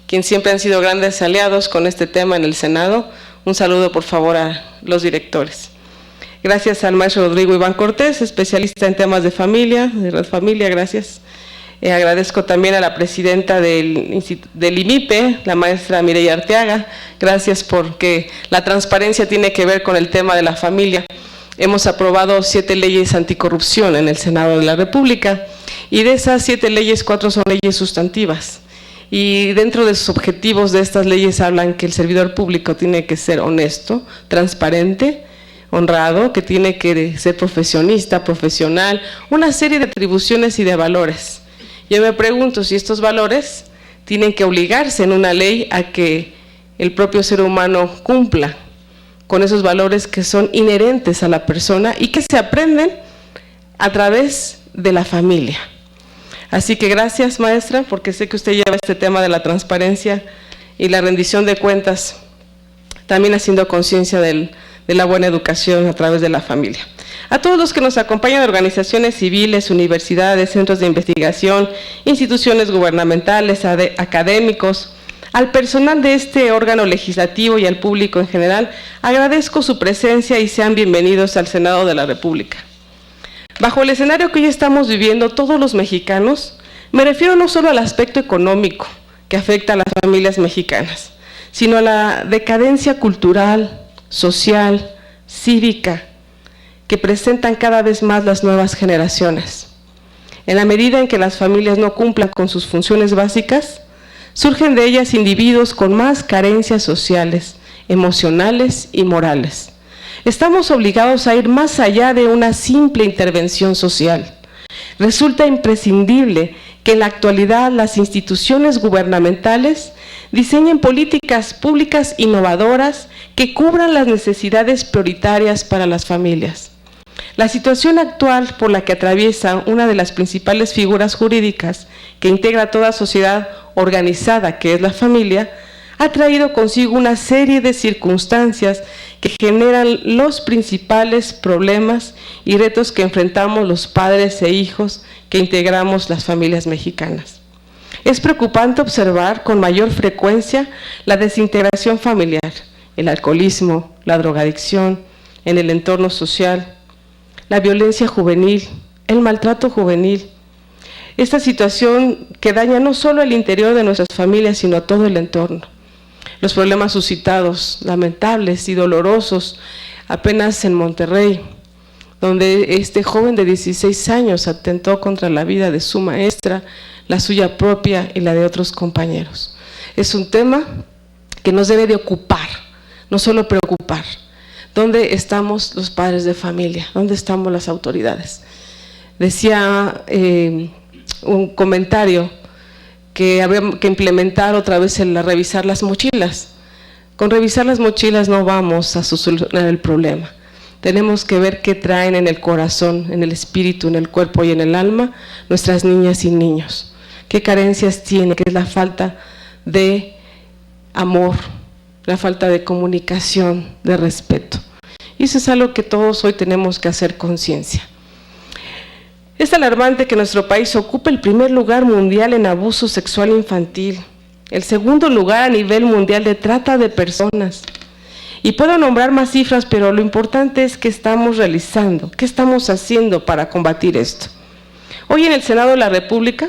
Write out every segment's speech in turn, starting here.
quienes siempre han sido grandes aliados con este tema en el Senado. Un saludo, por favor, a los directores. Gracias al maestro Rodrigo Iván Cortés, especialista en temas de familia, de Red Familia, gracias. Agradezco también a la presidenta del IMIPE, la maestra Mireya Arteaga, gracias porque la transparencia tiene que ver con el tema de la familia. Hemos aprobado 7 leyes anticorrupción en el Senado de la República y de esas 7 leyes, 4 son leyes sustantivas. Y dentro de sus objetivos de estas leyes hablan que el servidor público tiene que ser honesto, transparente, honrado, que tiene que ser profesionista, profesional, una serie de atribuciones y de valores. Yo me pregunto si estos valores tienen que obligarse en una ley a que el propio ser humano cumpla con esos valores que son inherentes a la persona y que se aprenden a través de la familia. Así que gracias, maestra, porque sé que usted lleva este tema de la transparencia y la rendición de cuentas, también haciendo conciencia de la buena educación a través de la familia. A todos los que nos acompañan, organizaciones civiles, universidades, centros de investigación, instituciones gubernamentales, académicos, al personal de este órgano legislativo y al público en general, agradezco su presencia y sean bienvenidos al Senado de la República. Bajo el escenario que hoy estamos viviendo todos los mexicanos, me refiero no solo al aspecto económico que afecta a las familias mexicanas, sino a la decadencia cultural, social, cívica, que presentan cada vez más las nuevas generaciones. En la medida en que las familias no cumplan con sus funciones básicas, surgen de ellas individuos con más carencias sociales, emocionales y morales. Estamos obligados a ir más allá de una simple intervención social. Resulta imprescindible que en la actualidad las instituciones gubernamentales diseñen políticas públicas innovadoras que cubran las necesidades prioritarias para las familias. La situación actual por la que atraviesa una de las principales figuras jurídicas que integra toda sociedad organizada, que es la familia, ha traído consigo una serie de circunstancias que generan los principales problemas y retos que enfrentamos los padres e hijos que integramos las familias mexicanas. Es preocupante observar con mayor frecuencia la desintegración familiar, el alcoholismo, la drogadicción en el entorno social, la violencia juvenil, el maltrato juvenil. Esta situación que daña no solo el interior de nuestras familias, sino todo el entorno. Los problemas suscitados, lamentables y dolorosos, apenas en Monterrey, donde este joven de 16 años atentó contra la vida de su maestra, la suya propia y la de otros compañeros. Es un tema que nos debe de ocupar, no solo preocupar. ¿Dónde estamos los padres de familia? ¿Dónde estamos las autoridades? Decía un comentario que habría que implementar otra vez revisar las mochilas. Con revisar las mochilas no vamos a solucionar el problema. Tenemos que ver qué traen en el corazón, en el espíritu, en el cuerpo y en el alma nuestras niñas y niños. ¿Qué carencias tienen? Que es la falta de amor, la falta de comunicación, de respeto. Y eso es algo que todos hoy tenemos que hacer conciencia. Es alarmante que nuestro país ocupe el primer lugar mundial en abuso sexual infantil, el segundo lugar a nivel mundial de trata de personas. Y puedo nombrar más cifras, pero lo importante es qué estamos realizando, qué estamos haciendo para combatir esto. Hoy en el Senado de la República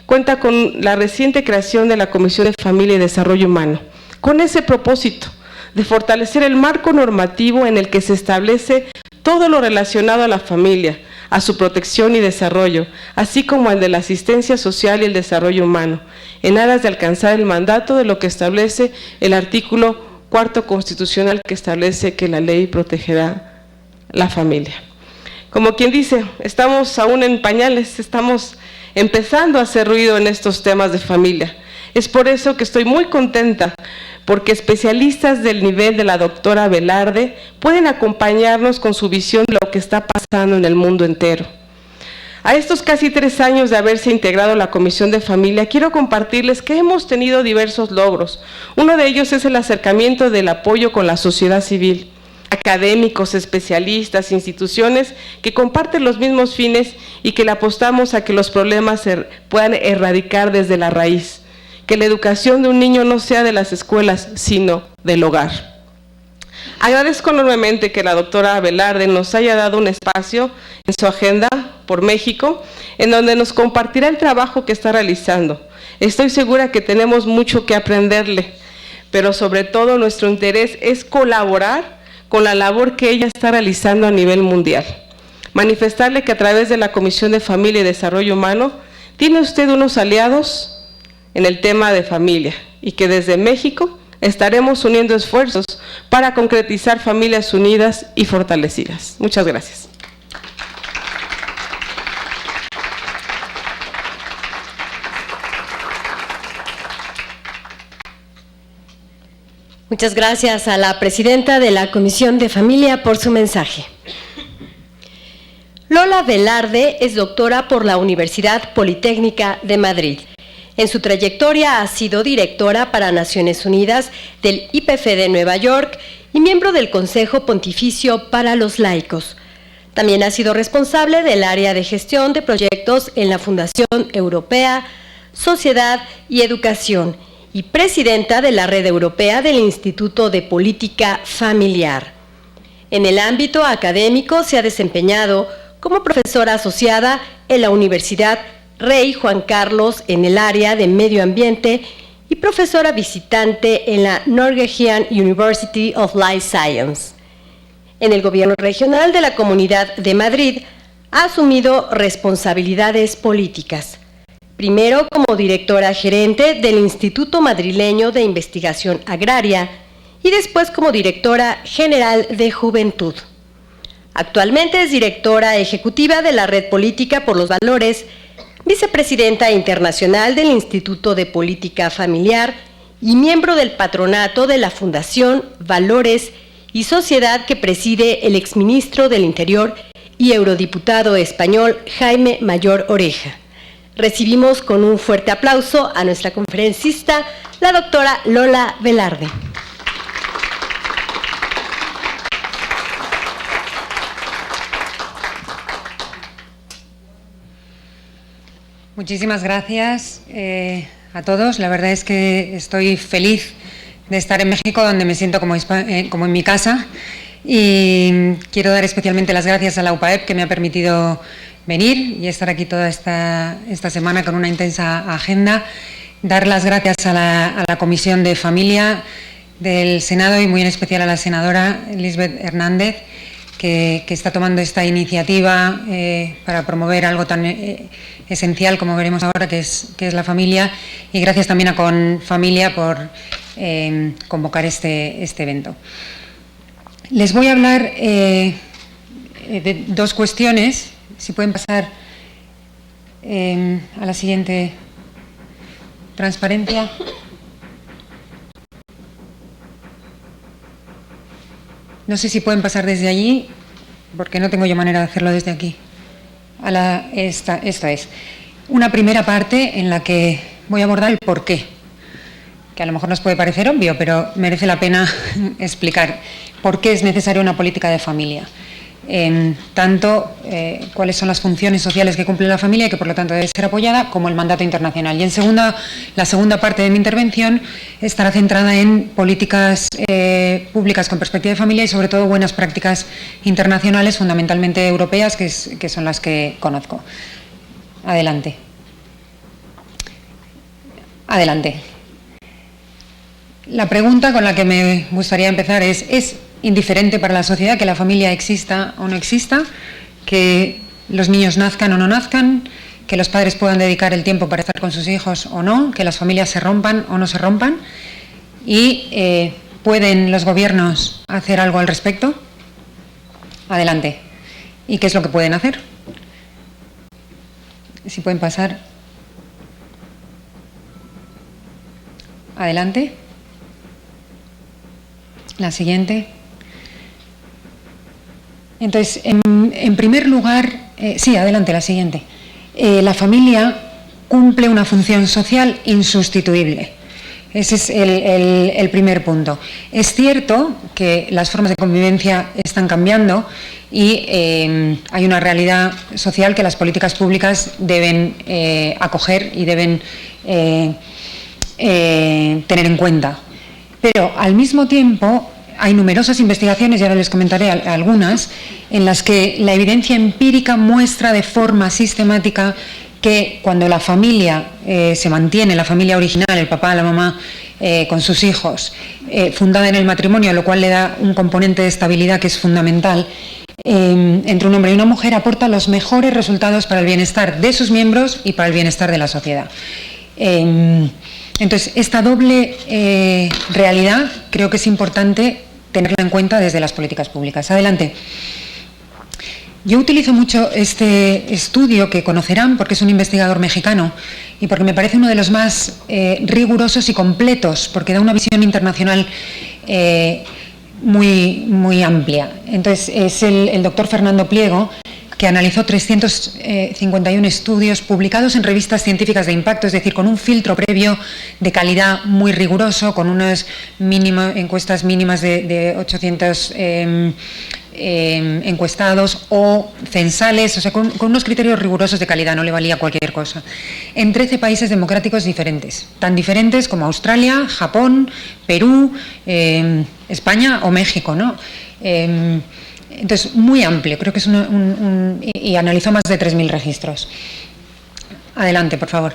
cuenta con la reciente creación de la Comisión de Familia y Desarrollo Humano, con ese propósito de fortalecer el marco normativo en el que se establece todo lo relacionado a la familia, a su protección y desarrollo, así como el de la asistencia social y el desarrollo humano, en aras de alcanzar el mandato de lo que establece el artículo 4 constitucional, que establece que la ley protegerá la familia. Como quien dice, estamos aún en pañales, estamos empezando a hacer ruido en estos temas de familia. Es por eso que estoy muy contenta, porque especialistas del nivel de la doctora Velarde pueden acompañarnos con su visión de lo que está pasando en el mundo entero. A estos casi 3 años de haberse integrado la Comisión de Familia, quiero compartirles que hemos tenido diversos logros. Uno de ellos es el acercamiento del apoyo con la sociedad civil, académicos, especialistas, instituciones que comparten los mismos fines y que le apostamos a que los problemas se puedan erradicar desde la raíz. que la educación de un niño no sea de las escuelas, sino del hogar. Agradezco enormemente que la doctora Velarde nos haya dado un espacio en su agenda por México, en donde nos compartirá el trabajo que está realizando. Estoy segura que tenemos mucho que aprenderle, pero sobre todo nuestro interés es colaborar con la labor que ella está realizando a nivel mundial. Manifestarle que a través de la Comisión de Familia y Desarrollo Humano tiene usted unos aliados en el tema de familia y que desde México estaremos uniendo esfuerzos para concretizar familias unidas y fortalecidas. Muchas gracias. Muchas gracias a la presidenta de la Comisión de Familia por su mensaje. Lola Velarde es doctora por la Universidad Politécnica de Madrid. En su trayectoria ha sido directora para Naciones Unidas del IPF de Nueva York y miembro del Consejo Pontificio para los Laicos. También ha sido responsable del área de gestión de proyectos en la Fundación Europea, Sociedad y Educación y presidenta de la Red Europea del Instituto de Política Familiar. En el ámbito académico se ha desempeñado como profesora asociada en la Universidad Rey Juan Carlos en el área de medio ambiente y profesora visitante en la Norwegian University of Life Science. En el Gobierno Regional de la Comunidad de Madrid ha asumido responsabilidades políticas. Primero como directora gerente del Instituto Madrileño de Investigación Agraria y después como directora general de Juventud. Actualmente es directora ejecutiva de la Red Política por los Valores, vicepresidenta internacional del Instituto de Política Familiar y miembro del patronato de la Fundación Valores y Sociedad que preside el exministro del Interior y eurodiputado español Jaime Mayor Oreja. Recibimos con un fuerte aplauso a nuestra conferencista, la doctora Lola Velarde. Muchísimas gracias a todos. La verdad es que estoy feliz de estar en México, donde me siento como en mi casa. Y quiero dar especialmente las gracias a la UPAEP, que me ha permitido venir y estar aquí toda esta semana con una intensa agenda. Dar las gracias a la Comisión de Familia del Senado y muy en especial a la senadora Lisbeth Hernández, que está tomando esta iniciativa para promover algo tan esencial, como veremos ahora, que es la familia. Y gracias también a Confamilia por convocar este evento. Les voy a hablar de dos cuestiones. Si pueden pasar a la siguiente transparencia. No sé si pueden pasar desde allí, porque no tengo yo manera de hacerlo desde aquí. Esta es una primera parte en la que voy a abordar el porqué, que a lo mejor nos puede parecer obvio, pero merece la pena explicar por qué es necesaria una política de familia. Tanto cuáles son las funciones sociales que cumple la familia y que por lo tanto debe ser apoyada, como el mandato internacional. Y la segunda parte de mi intervención estará centrada en políticas públicas con perspectiva de familia y sobre todo buenas prácticas internacionales, fundamentalmente europeas, que son las que conozco. Adelante. La pregunta con la que me gustaría empezar ¿es indiferente para la sociedad que la familia exista o no exista, que los niños nazcan o no nazcan, que los padres puedan dedicar el tiempo para estar con sus hijos o no, que las familias se rompan o no se rompan? ¿Y pueden los gobiernos hacer algo al respecto? Adelante. ¿Y qué es lo que pueden hacer? Si pueden pasar. Adelante. La siguiente. Entonces, en primer lugar, sí, adelante, la siguiente. La familia cumple una función social insustituible. Ese es el primer punto. Es cierto que las formas de convivencia están cambiando y hay una realidad social que las políticas públicas deben acoger y deben tener en cuenta. Pero al mismo tiempo hay numerosas investigaciones, y ahora les comentaré algunas, en las que la evidencia empírica muestra de forma sistemática que cuando la familia se mantiene, la familia original, el papá, la mamá, con sus hijos, fundada en el matrimonio, lo cual le da un componente de estabilidad que es fundamental, entre un hombre y una mujer, aporta los mejores resultados para el bienestar de sus miembros y para el bienestar de la sociedad. Entonces, esta doble realidad creo que es importante tenerla en cuenta desde las políticas públicas. Adelante. Yo utilizo mucho este estudio, que conocerán porque es un investigador mexicano y porque me parece uno de los más rigurosos y completos, porque da una visión internacional muy amplia. Entonces, es el doctor Fernando Pliego, que analizó 351 estudios publicados en revistas científicas de impacto, es decir, con un filtro previo de calidad muy riguroso, con unas encuestas mínimas de 800 encuestados o censales, o sea, con unos criterios rigurosos de calidad, no le valía cualquier cosa, en 13 países democráticos diferentes, tan diferentes como Australia, Japón, Perú, España o México, ¿no? Entonces, muy amplio, creo que es y analizó más de 3.000 registros. Adelante, por favor.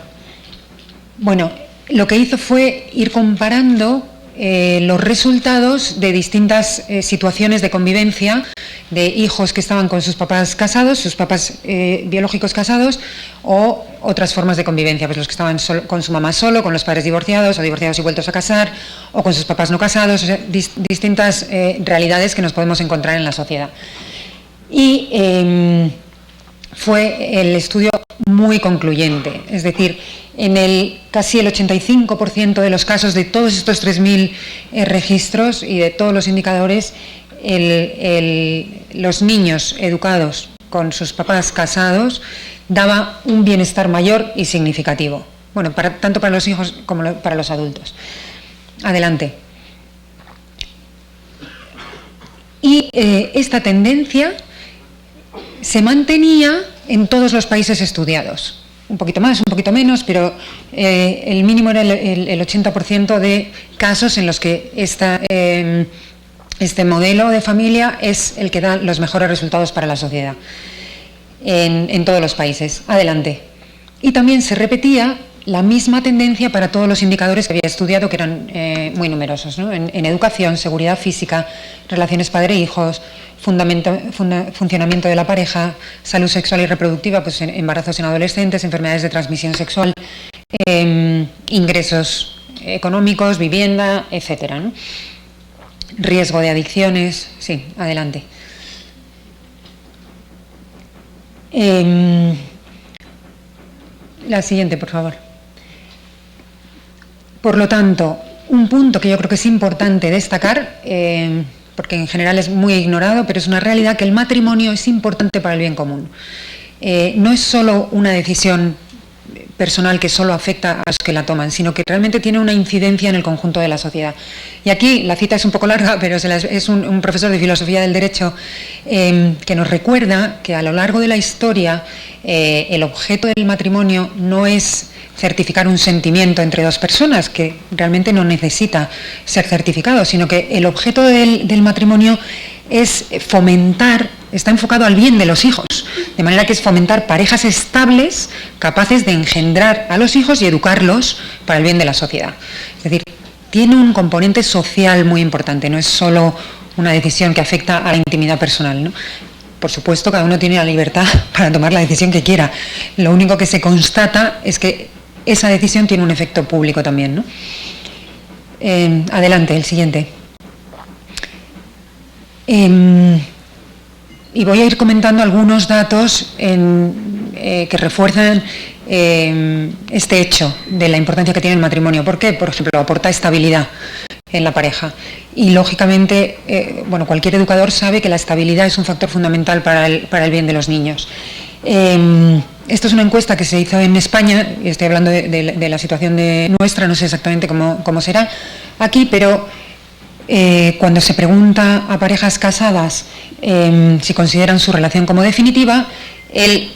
Bueno, lo que hizo fue ir comparando los resultados de distintas situaciones de convivencia de hijos que estaban con sus papás casados, sus papás biológicos casados, o otras formas de convivencia, pues los que estaban con su mamá solo, con los padres divorciados o divorciados y vueltos a casar, o con sus papás no casados, o sea, distintas realidades que nos podemos encontrar en la sociedad. Y fue el estudio muy concluyente, es decir, en casi el 85% de los casos de todos estos 3.000 registros y de todos los indicadores, los niños educados con sus papás casados daba un bienestar mayor y significativo, bueno, tanto para los hijos como para los adultos. Adelante. Y esta tendencia se mantenía en todos los países estudiados. Un poquito más, un poquito menos, pero el mínimo era el 80% de casos en los que este modelo de familia es el que da los mejores resultados para la sociedad en todos los países. Adelante. Y también se repetía la misma tendencia para todos los indicadores que había estudiado, que eran muy numerosos, ¿no? En educación, seguridad física, relaciones padre-hijos, funcionamiento de la pareja, salud sexual y reproductiva, pues embarazos en adolescentes, enfermedades de transmisión sexual, ingresos económicos, vivienda, etcétera, ¿no? Riesgo de adicciones. Sí, adelante. La siguiente, por favor. Por lo tanto, un punto que yo creo que es importante destacar, porque en general es muy ignorado, pero es una realidad, que el matrimonio es importante para el bien común. No es solo una decisión personal que solo afecta a los que la toman, sino que realmente tiene una incidencia en el conjunto de la sociedad. Y aquí la cita es un poco larga, pero es un profesor de filosofía del derecho que nos recuerda que a lo largo de la historia el objeto del matrimonio no es certificar un sentimiento entre dos personas, que realmente no necesita ser certificado, sino que el objeto del matrimonio es fomentar, está enfocado al bien de los hijos, de manera que es fomentar parejas estables, capaces de engendrar a los hijos y educarlos para el bien de la sociedad. Es decir, tiene un componente social muy importante, no es solo una decisión que afecta a la intimidad personal, ¿no? Por supuesto, cada uno tiene la libertad para tomar la decisión que quiera. Lo único que se constata es que esa decisión tiene un efecto público también, ¿no? Adelante, el siguiente. Y voy a ir comentando algunos datos que refuerzan este hecho de la importancia que tiene el matrimonio. ¿Por qué? Por ejemplo, aporta estabilidad en la pareja. Y lógicamente, bueno, cualquier educador sabe que la estabilidad es un factor fundamental para el bien de los niños. Esto es una encuesta que se hizo en España, y estoy hablando de la situación nuestra, no sé exactamente cómo será aquí, pero cuando se pregunta a parejas casadas si consideran su relación como definitiva, el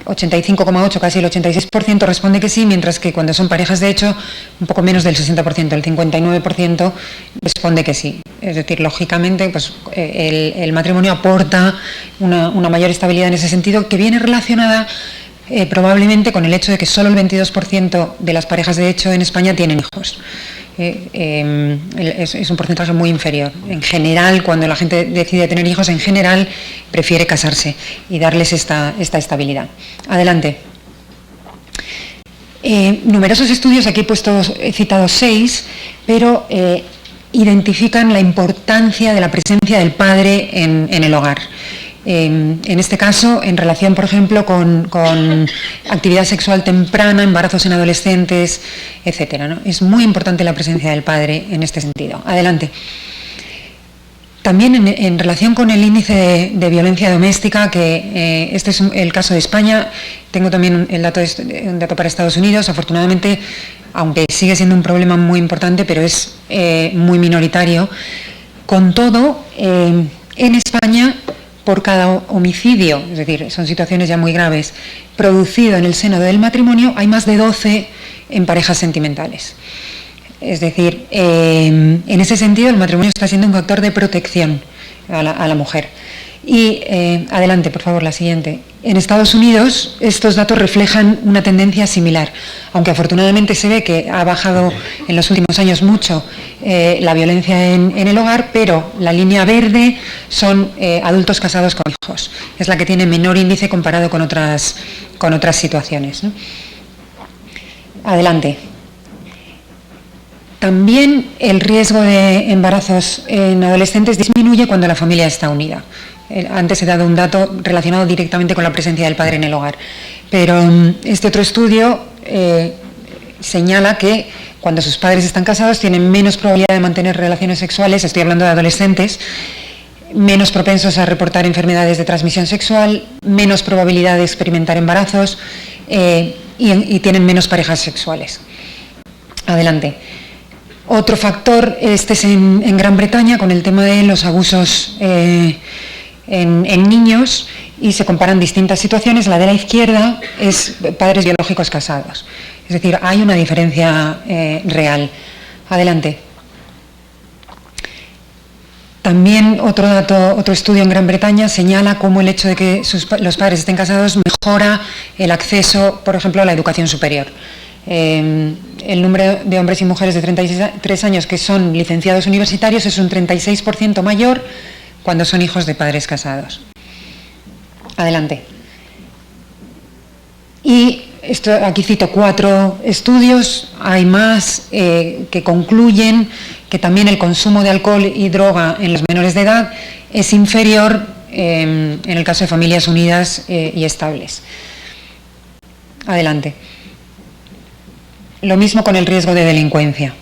85,8%, casi el 86% responde que sí, mientras que cuando son parejas de hecho, un poco menos del 60%, el 59% responde que sí. Es decir, lógicamente, pues, el matrimonio aporta una mayor estabilidad en ese sentido, que viene relacionada probablemente con el hecho de que solo el 22% de las parejas de hecho en España tienen hijos. Es un porcentaje muy inferior. En general, cuando la gente decide tener hijos, en general prefiere casarse y darles esta estabilidad. Adelante. Numerosos estudios, aquí he citado 6, pero identifican la importancia de la presencia del padre en el hogar. En este caso, en relación, por ejemplo, con actividad sexual temprana, embarazos en adolescentes, etcétera, ¿no? Es muy importante la presencia del padre en este sentido. Adelante. También en relación con el índice de violencia doméstica, que este es el caso de España, tengo también un dato para Estados Unidos. Afortunadamente, aunque sigue siendo un problema muy importante, pero es muy minoritario. Con todo, en España, por cada homicidio, es decir, son situaciones ya muy graves, producido en el seno del matrimonio, hay más de 12 en parejas sentimentales. Es decir, en ese sentido el matrimonio está siendo un factor de protección a la mujer. Y adelante, por favor, la siguiente. En Estados Unidos estos datos reflejan una tendencia similar, aunque afortunadamente se ve que ha bajado en los últimos años mucho la violencia en el hogar, pero la línea verde son adultos casados con hijos. Es la que tiene menor índice comparado con otras situaciones, ¿no? Adelante. También el riesgo de embarazos en adolescentes disminuye cuando la familia está unida. Antes he dado un dato relacionado directamente con la presencia del padre en el hogar, pero este otro estudio señala que cuando sus padres están casados tienen menos probabilidad de mantener relaciones sexuales, estoy hablando de adolescentes, menos propensos a reportar enfermedades de transmisión sexual, menos probabilidad de experimentar embarazos y tienen menos parejas sexuales. Adelante. Otro factor, este es en Gran Bretaña, con el tema de los abusos en niños, y se comparan distintas situaciones. La de la izquierda es padres biológicos casados. Es decir, hay una diferencia real. Adelante. También otro estudio en Gran Bretaña señala cómo el hecho de que los padres estén casados mejora el acceso, por ejemplo, a la educación superior. El número de hombres y mujeres de 33 años que son licenciados universitarios es un 36% mayor cuando son hijos de padres casados. Adelante. Y aquí cito 4 estudios, hay más que concluyen que también el consumo de alcohol y droga en los menores de edad es inferior en el caso de familias unidas y estables. Adelante. Lo mismo con el riesgo de delincuencia.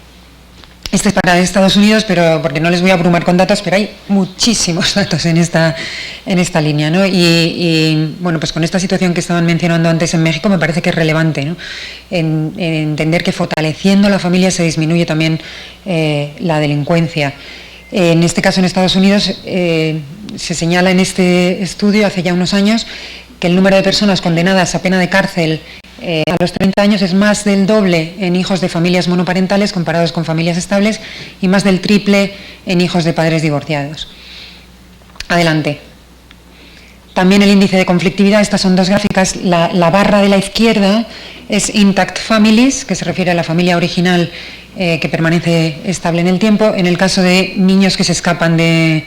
Este es para Estados Unidos, pero porque no les voy a abrumar con datos, pero hay muchísimos datos en esta línea, ¿no? Y bueno, pues con esta situación que estaban mencionando antes en México me parece que es relevante, ¿no? En entender que fortaleciendo la familia se disminuye también la delincuencia. En este caso en Estados Unidos se señala en este estudio hace ya unos años que el número de personas condenadas a pena de cárcel a los 30 años es más del doble en hijos de familias monoparentales comparados con familias estables y más del triple en hijos de padres divorciados. Adelante. También el índice de conflictividad, estas son 2 gráficas, la barra de la izquierda es Intact Families, que se refiere a la familia original que permanece estable en el tiempo, en el caso de niños que se escapan de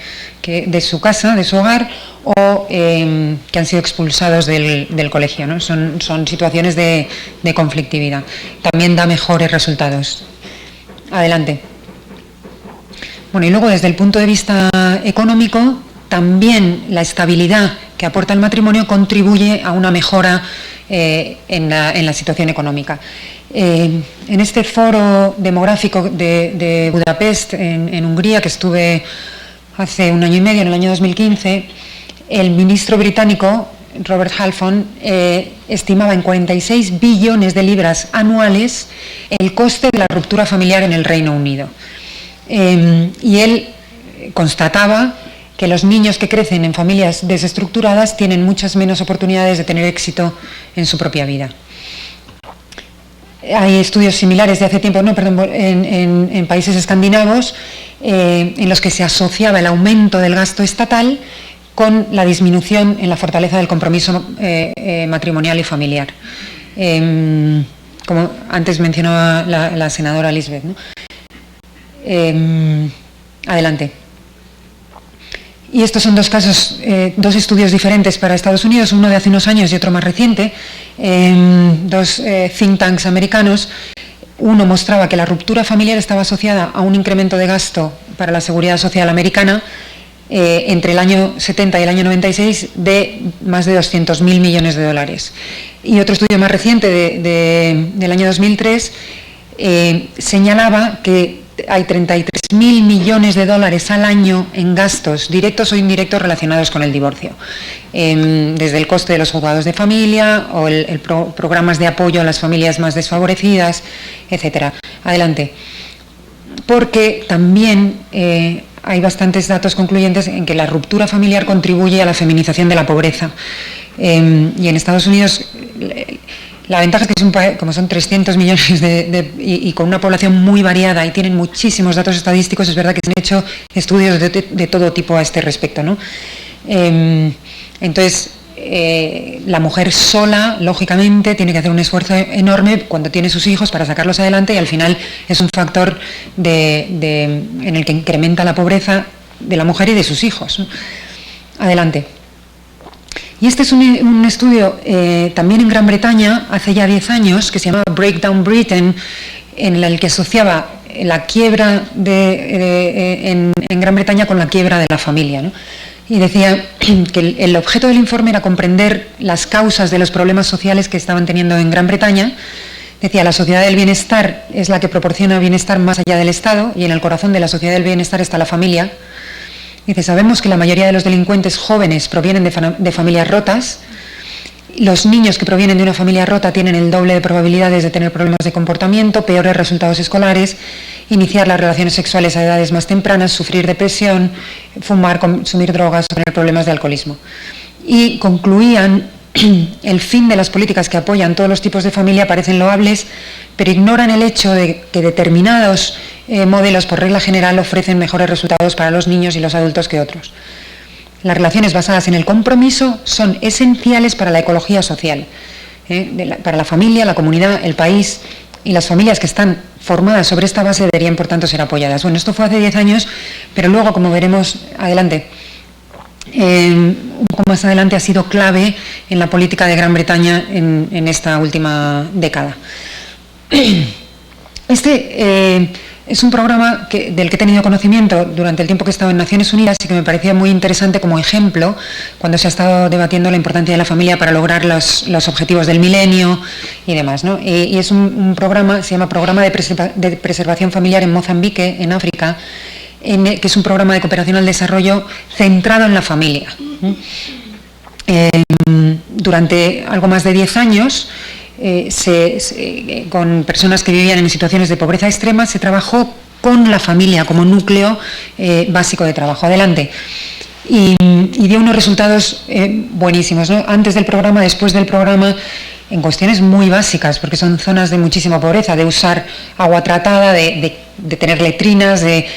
su casa, de su hogar, o que han sido expulsados del colegio, ¿no? Son situaciones de conflictividad. También da mejores resultados. Adelante. Bueno, y luego desde el punto de vista económico, también la estabilidad que aporta el matrimonio contribuye a una mejora en la situación económica. En este foro demográfico de Budapest, en Hungría, que estuve hace un año y medio, en el año 2015, el ministro británico, Robert Halfon, estimaba en 46 billones de libras anuales el coste de la ruptura familiar en el Reino Unido. Y él constataba que los niños que crecen en familias desestructuradas tienen muchas menos oportunidades de tener éxito en su propia vida. Hay estudios similares de hace tiempo, en países escandinavos, en los que se asociaba el aumento del gasto estatal con la disminución en la fortaleza del compromiso matrimonial y familiar. Como antes mencionaba la senadora Lisbeth, ¿no? Adelante. Y estos son dos casos, dos estudios diferentes para Estados Unidos, uno de hace unos años y otro más reciente, dos think tanks americanos. Uno mostraba que la ruptura familiar estaba asociada a un incremento de gasto para la seguridad social americana entre el año 70 y el año 96 de más de 200.000 millones de dólares. Y otro estudio más reciente del año 2003 señalaba que hay 33.000 millones de dólares al año en gastos directos o indirectos relacionados con el divorcio, desde el coste de los juzgados de familia o programas de apoyo a las familias más desfavorecidas, etcétera. Adelante. Porque también hay bastantes datos concluyentes en que la ruptura familiar contribuye a la feminización de la pobreza. Y en Estados Unidos la ventaja es que es un país, como son 300 millones y con una población muy variada y tienen muchísimos datos estadísticos, es verdad que se han hecho estudios de todo tipo a este respecto, ¿no? Entonces, la mujer sola, lógicamente, tiene que hacer un esfuerzo enorme cuando tiene sus hijos para sacarlos adelante y al final es un factor en el que incrementa la pobreza de la mujer y de sus hijos, ¿no? Adelante. Y este es un estudio también en Gran Bretaña, hace ya 10 años, que se llamaba Breakdown Britain, en el que asociaba la quiebra en Gran Bretaña con la quiebra de la familia, ¿no? Y decía que el objeto del informe era comprender las causas de los problemas sociales que estaban teniendo en Gran Bretaña. Decía, la sociedad del bienestar es la que proporciona bienestar más allá del Estado, y en el corazón de la sociedad del bienestar está la familia. Dice, sabemos que la mayoría de los delincuentes jóvenes provienen de familias rotas. Los niños que provienen de una familia rota tienen el doble de probabilidades de tener problemas de comportamiento, peores resultados escolares, iniciar las relaciones sexuales a edades más tempranas, sufrir depresión, fumar, consumir drogas o tener problemas de alcoholismo. Y concluían, el fin de las políticas que apoyan todos los tipos de familia parecen loables, pero ignoran el hecho de que determinados modelos, por regla general, ofrecen mejores resultados para los niños y los adultos que otros. Las relaciones basadas en el compromiso son esenciales para la ecología social, para la familia, la comunidad, el país, y las familias que están formadas sobre esta base deberían, por tanto, ser apoyadas. Bueno, esto fue hace 10 años, pero luego, como veremos adelante, un poco más adelante, ha sido clave en la política de Gran Bretaña en esta última década. Es un programa del que he tenido conocimiento durante el tiempo que he estado en Naciones Unidas y que me parecía muy interesante como ejemplo cuando se ha estado debatiendo la importancia de la familia para lograr los objetivos del milenio y demás, ¿no? Y es un programa, se llama Programa de Preservación Familiar en Mozambique, en África, que es un programa de cooperación al desarrollo centrado en la familia. Durante algo más de 10 años, con personas que vivían en situaciones de pobreza extrema, se trabajó con la familia como núcleo básico de trabajo. Adelante. Y dio unos resultados buenísimos, ¿no? Antes del programa, después del programa, en cuestiones muy básicas, porque son zonas de muchísima pobreza, de usar agua tratada, de tener letrinas, de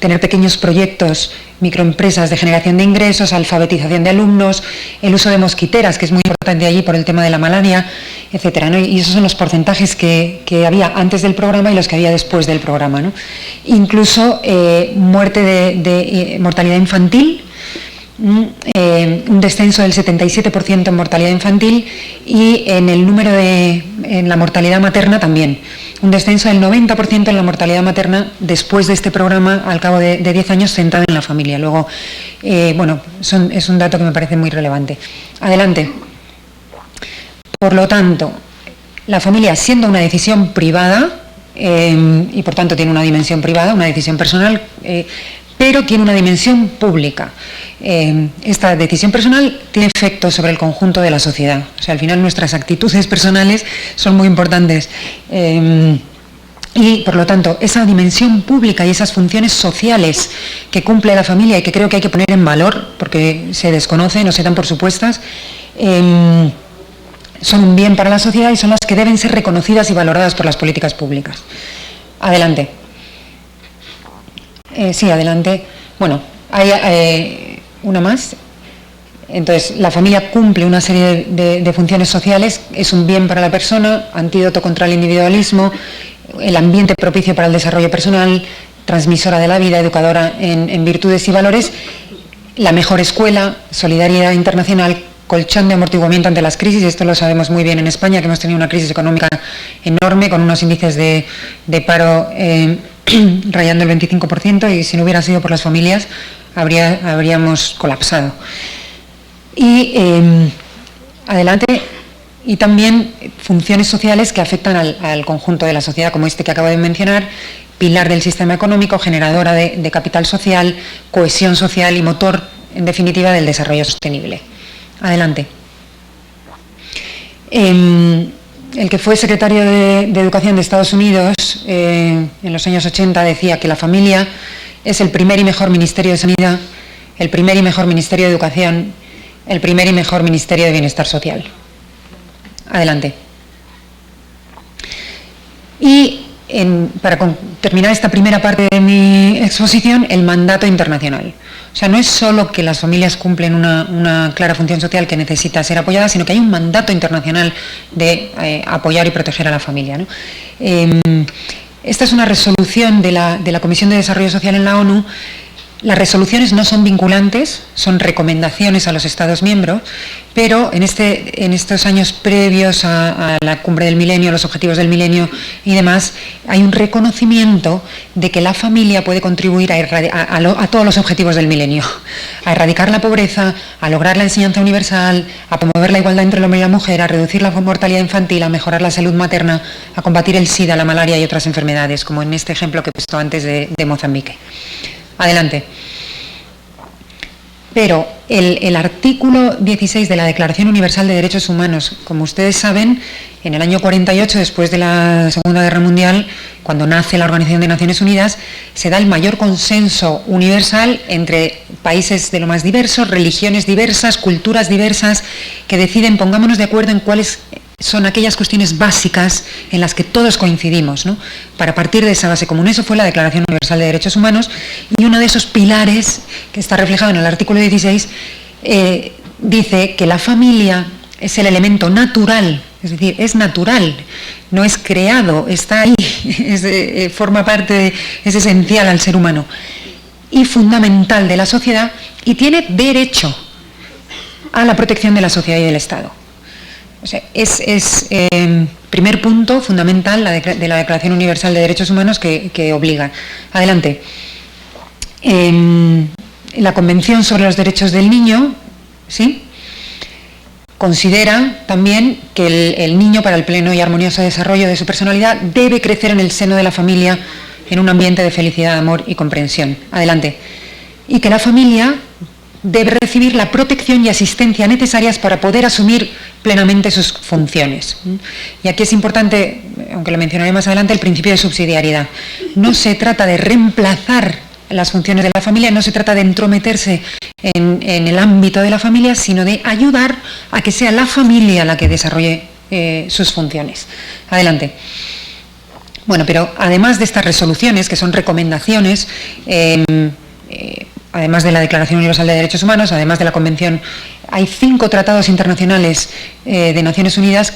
tener pequeños proyectos, microempresas de generación de ingresos, alfabetización de alumnos, el uso de mosquiteras, que es muy importante allí por el tema de la malaria, etcétera, ¿no? Y esos son los porcentajes que había antes del programa y los que había después del programa, ¿no? Incluso mortalidad infantil, un descenso del 77% en mortalidad infantil, y en la mortalidad materna también, un descenso del 90% en la mortalidad materna después de este programa, al cabo de 10 años, centrado en la familia. Luego, es un dato que me parece muy relevante. Adelante. Por lo tanto, la familia, siendo una decisión privada, y por tanto tiene una dimensión privada, una decisión personal, pero tiene una dimensión pública. Esta decisión personal tiene efecto sobre el conjunto de la sociedad. O sea, al final nuestras actitudes personales son muy importantes Y, por lo tanto, esa dimensión pública y esas funciones sociales que cumple la familia y que creo que hay que poner en valor, porque se desconocen o se dan por supuestas, son un bien para la sociedad y son las que deben ser reconocidas y valoradas por las políticas públicas. Adelante. Sí, adelante. Bueno, hay una más. Entonces, la familia cumple una serie de funciones sociales, es un bien para la persona, antídoto contra el individualismo, el ambiente propicio para el desarrollo personal, transmisora de la vida, educadora en virtudes y valores, la mejor escuela, solidaridad internacional, colchón de amortiguamiento ante las crisis. Esto lo sabemos muy bien en España, que hemos tenido una crisis económica enorme, con unos índices de paro rayando el 25%, y si no hubiera sido por las familias habríamos colapsado. Y adelante. Y también funciones sociales que afectan al conjunto de la sociedad, como este que acabo de mencionar, pilar del sistema económico, generadora de capital social, cohesión social y motor, en definitiva, del desarrollo sostenible. Adelante. El que fue secretario de Educación de Estados Unidos en los años 80 decía que la familia es el primer y mejor ministerio de sanidad, el primer y mejor ministerio de educación, el primer y mejor ministerio de bienestar social. Adelante. Y para terminar esta primera parte de mi exposición, el mandato internacional. O sea, no es solo que las familias cumplen una clara función social que necesita ser apoyada, sino que hay un mandato internacional de apoyar y proteger a la familia, ¿no? Esta es una resolución de la Comisión de Desarrollo Social en la ONU. Las resoluciones no son vinculantes, son recomendaciones a los Estados miembros, pero en estos años previos a la cumbre del milenio, los objetivos del milenio y demás, hay un reconocimiento de que la familia puede contribuir a todos los objetivos del milenio, a erradicar la pobreza, a lograr la enseñanza universal, a promover la igualdad entre el hombre y la mujer, a reducir la mortalidad infantil, a mejorar la salud materna, a combatir el SIDA, la malaria y otras enfermedades, como en este ejemplo que he puesto antes de Mozambique. Adelante. Pero el artículo 16 de la Declaración Universal de Derechos Humanos, como ustedes saben, en el año 48, después de la Segunda Guerra Mundial, cuando nace la Organización de Naciones Unidas, se da el mayor consenso universal entre países de lo más diversos, religiones diversas, culturas diversas, que deciden, pongámonos de acuerdo en cuáles son aquellas cuestiones básicas en las que todos coincidimos, ¿no? Para partir de esa base común. Eso fue la Declaración Universal de Derechos Humanos, y uno de esos pilares, que está reflejado en el artículo 16, dice que la familia es el elemento natural, es decir, es natural, no es creado, está ahí, forma parte, es esencial al ser humano y fundamental de la sociedad, y tiene derecho a la protección de la sociedad y del Estado. O sea, es primer punto fundamental de la Declaración Universal de Derechos Humanos que obliga. Adelante. La Convención sobre los Derechos del Niño, ¿sí?, considera también que el niño, para el pleno y armonioso desarrollo de su personalidad, debe crecer en el seno de la familia en un ambiente de felicidad, amor y comprensión. Adelante. Y que la familia debe recibir la protección y asistencia necesarias para poder asumir plenamente sus funciones. Y aquí es importante, aunque lo mencionaré más adelante, el principio de subsidiariedad. No se trata de reemplazar las funciones de la familia, no se trata de entrometerse en el ámbito de la familia, sino de ayudar a que sea la familia la que desarrolle sus funciones. Adelante. Bueno, pero además de estas resoluciones, que son recomendaciones, además de la Declaración Universal de Derechos Humanos, además de la Convención, hay 5 tratados internacionales de Naciones Unidas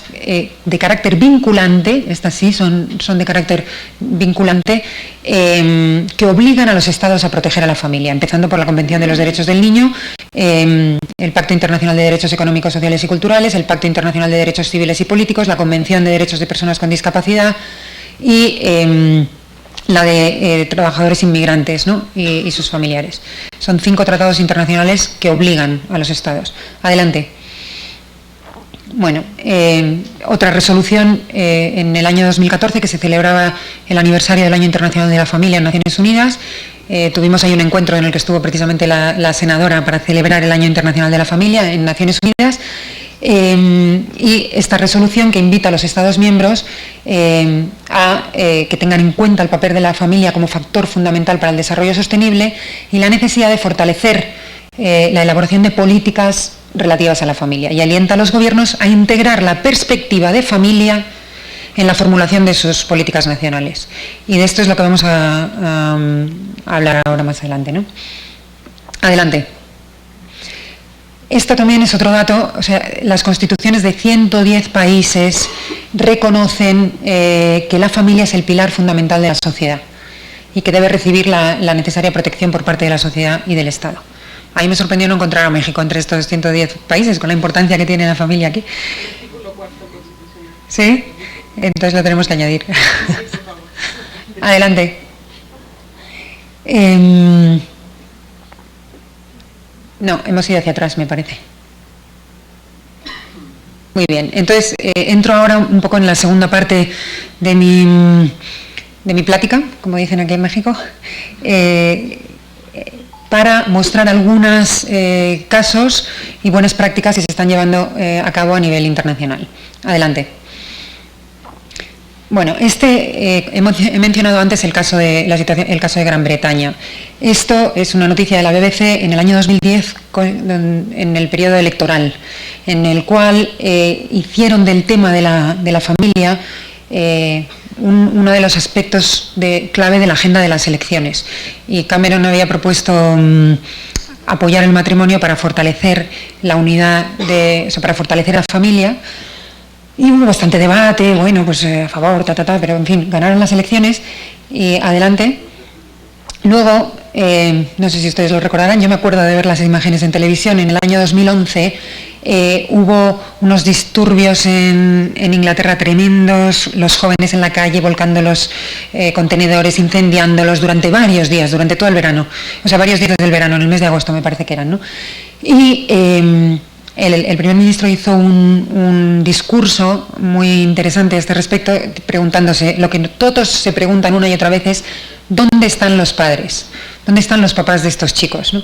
de carácter vinculante, estas sí son de carácter vinculante, que obligan a los Estados a proteger a la familia, empezando por la Convención de los Derechos del Niño, el Pacto Internacional de Derechos Económicos, Sociales y Culturales, el Pacto Internacional de Derechos Civiles y Políticos, la Convención de Derechos de Personas con Discapacidad y la de trabajadores inmigrantes, ¿no?, y sus familiares. Son 5 tratados internacionales que obligan a los Estados. Adelante. Bueno, otra resolución en el año 2014, que se celebraba el aniversario del Año Internacional de la Familia en Naciones Unidas. Tuvimos ahí un encuentro en el que estuvo precisamente la senadora para celebrar el Año Internacional de la Familia en Naciones Unidas. Y esta resolución que invita a los Estados miembros a que tengan en cuenta el papel de la familia como factor fundamental para el desarrollo sostenible y la necesidad de fortalecer la elaboración de políticas relativas a la familia, y alienta a los gobiernos a integrar la perspectiva de familia en la formulación de sus políticas nacionales. Y de esto es lo que vamos a hablar ahora más adelante, ¿no? Adelante. Esto también es otro dato, o sea, las constituciones de 110 países reconocen que la familia es el pilar fundamental de la sociedad y que debe recibir la necesaria protección por parte de la sociedad y del Estado. A mí me sorprendió no encontrar a México entre estos 110 países, con la importancia que tiene la familia aquí. ¿Sí? Entonces lo tenemos que añadir. Adelante. No, hemos ido hacia atrás, me parece. Muy bien, entonces entro ahora un poco en la segunda parte de mi plática, como dicen aquí en México, para mostrar algunos casos y buenas prácticas que se están llevando a cabo a nivel internacional. Adelante. Bueno, he mencionado antes el caso de Gran Bretaña. Esto es una noticia de la BBC en el año 2010, en el periodo electoral, en el cual hicieron del tema de la familia uno de los aspectos clave de la agenda de las elecciones. Y Cameron había propuesto apoyar el matrimonio para fortalecer la unidad, para fortalecer la familia. Y hubo bastante debate, bueno, pues a favor, pero en fin, ganaron las elecciones y adelante. Luego, no sé si ustedes lo recordarán, yo me acuerdo de ver las imágenes en televisión, en el año 2011 hubo unos disturbios en Inglaterra tremendos, los jóvenes en la calle volcando los contenedores, incendiándolos durante varios días, durante todo el verano, o sea, varios días del verano, en el mes de agosto me parece que eran, ¿no? Y el primer ministro hizo un discurso muy interesante a este respecto, preguntándose, lo que todos se preguntan una y otra vez es, ¿dónde están los padres? ¿Dónde están los papás de estos chicos, ¿no?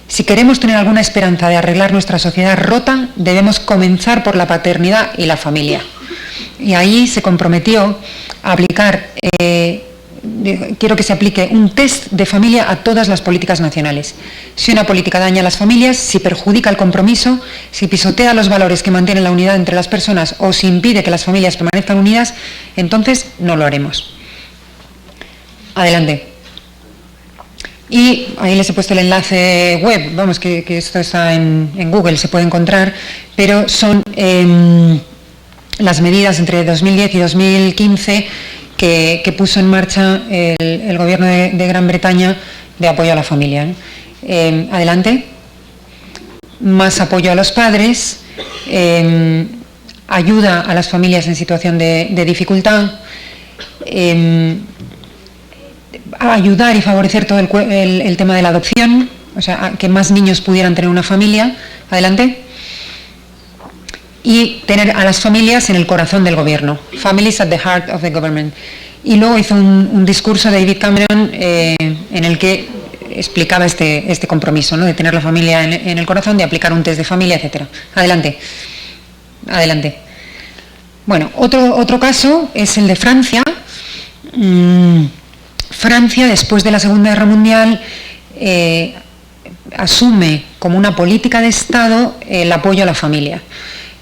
Si queremos tener alguna esperanza de arreglar nuestra sociedad rota, debemos comenzar por la paternidad y la familia. Y ahí se comprometió a aplicar, quiero que se aplique un test de familia a todas las políticas nacionales. Si una política daña a las familias, si perjudica el compromiso, si pisotea los valores que mantienen la unidad entre las personas o si impide que las familias permanezcan unidas, entonces no lo haremos. Adelante. Y ahí les he puesto el enlace web, vamos, que esto está en Google, se puede encontrar, pero son las medidas entre 2010 y 2015 que puso en marcha el gobierno de Gran Bretaña de apoyo a la familia, ¿no? Adelante. Más apoyo a los padres, ayuda a las familias en situación de dificultad, ayudar y favorecer todo el tema de la adopción, o sea, que más niños pudieran tener una familia. Adelante. Y tener a las familias en el corazón del gobierno. Families at the heart of the government. Y luego hizo un discurso David Cameron en el que explicaba este compromiso, ¿no? De tener la familia en el corazón, de aplicar un test de familia, etc. Adelante. Adelante. Bueno, otro caso es el de Francia. Francia, después de la Segunda Guerra Mundial, asume como una política de Estado el apoyo a la familia.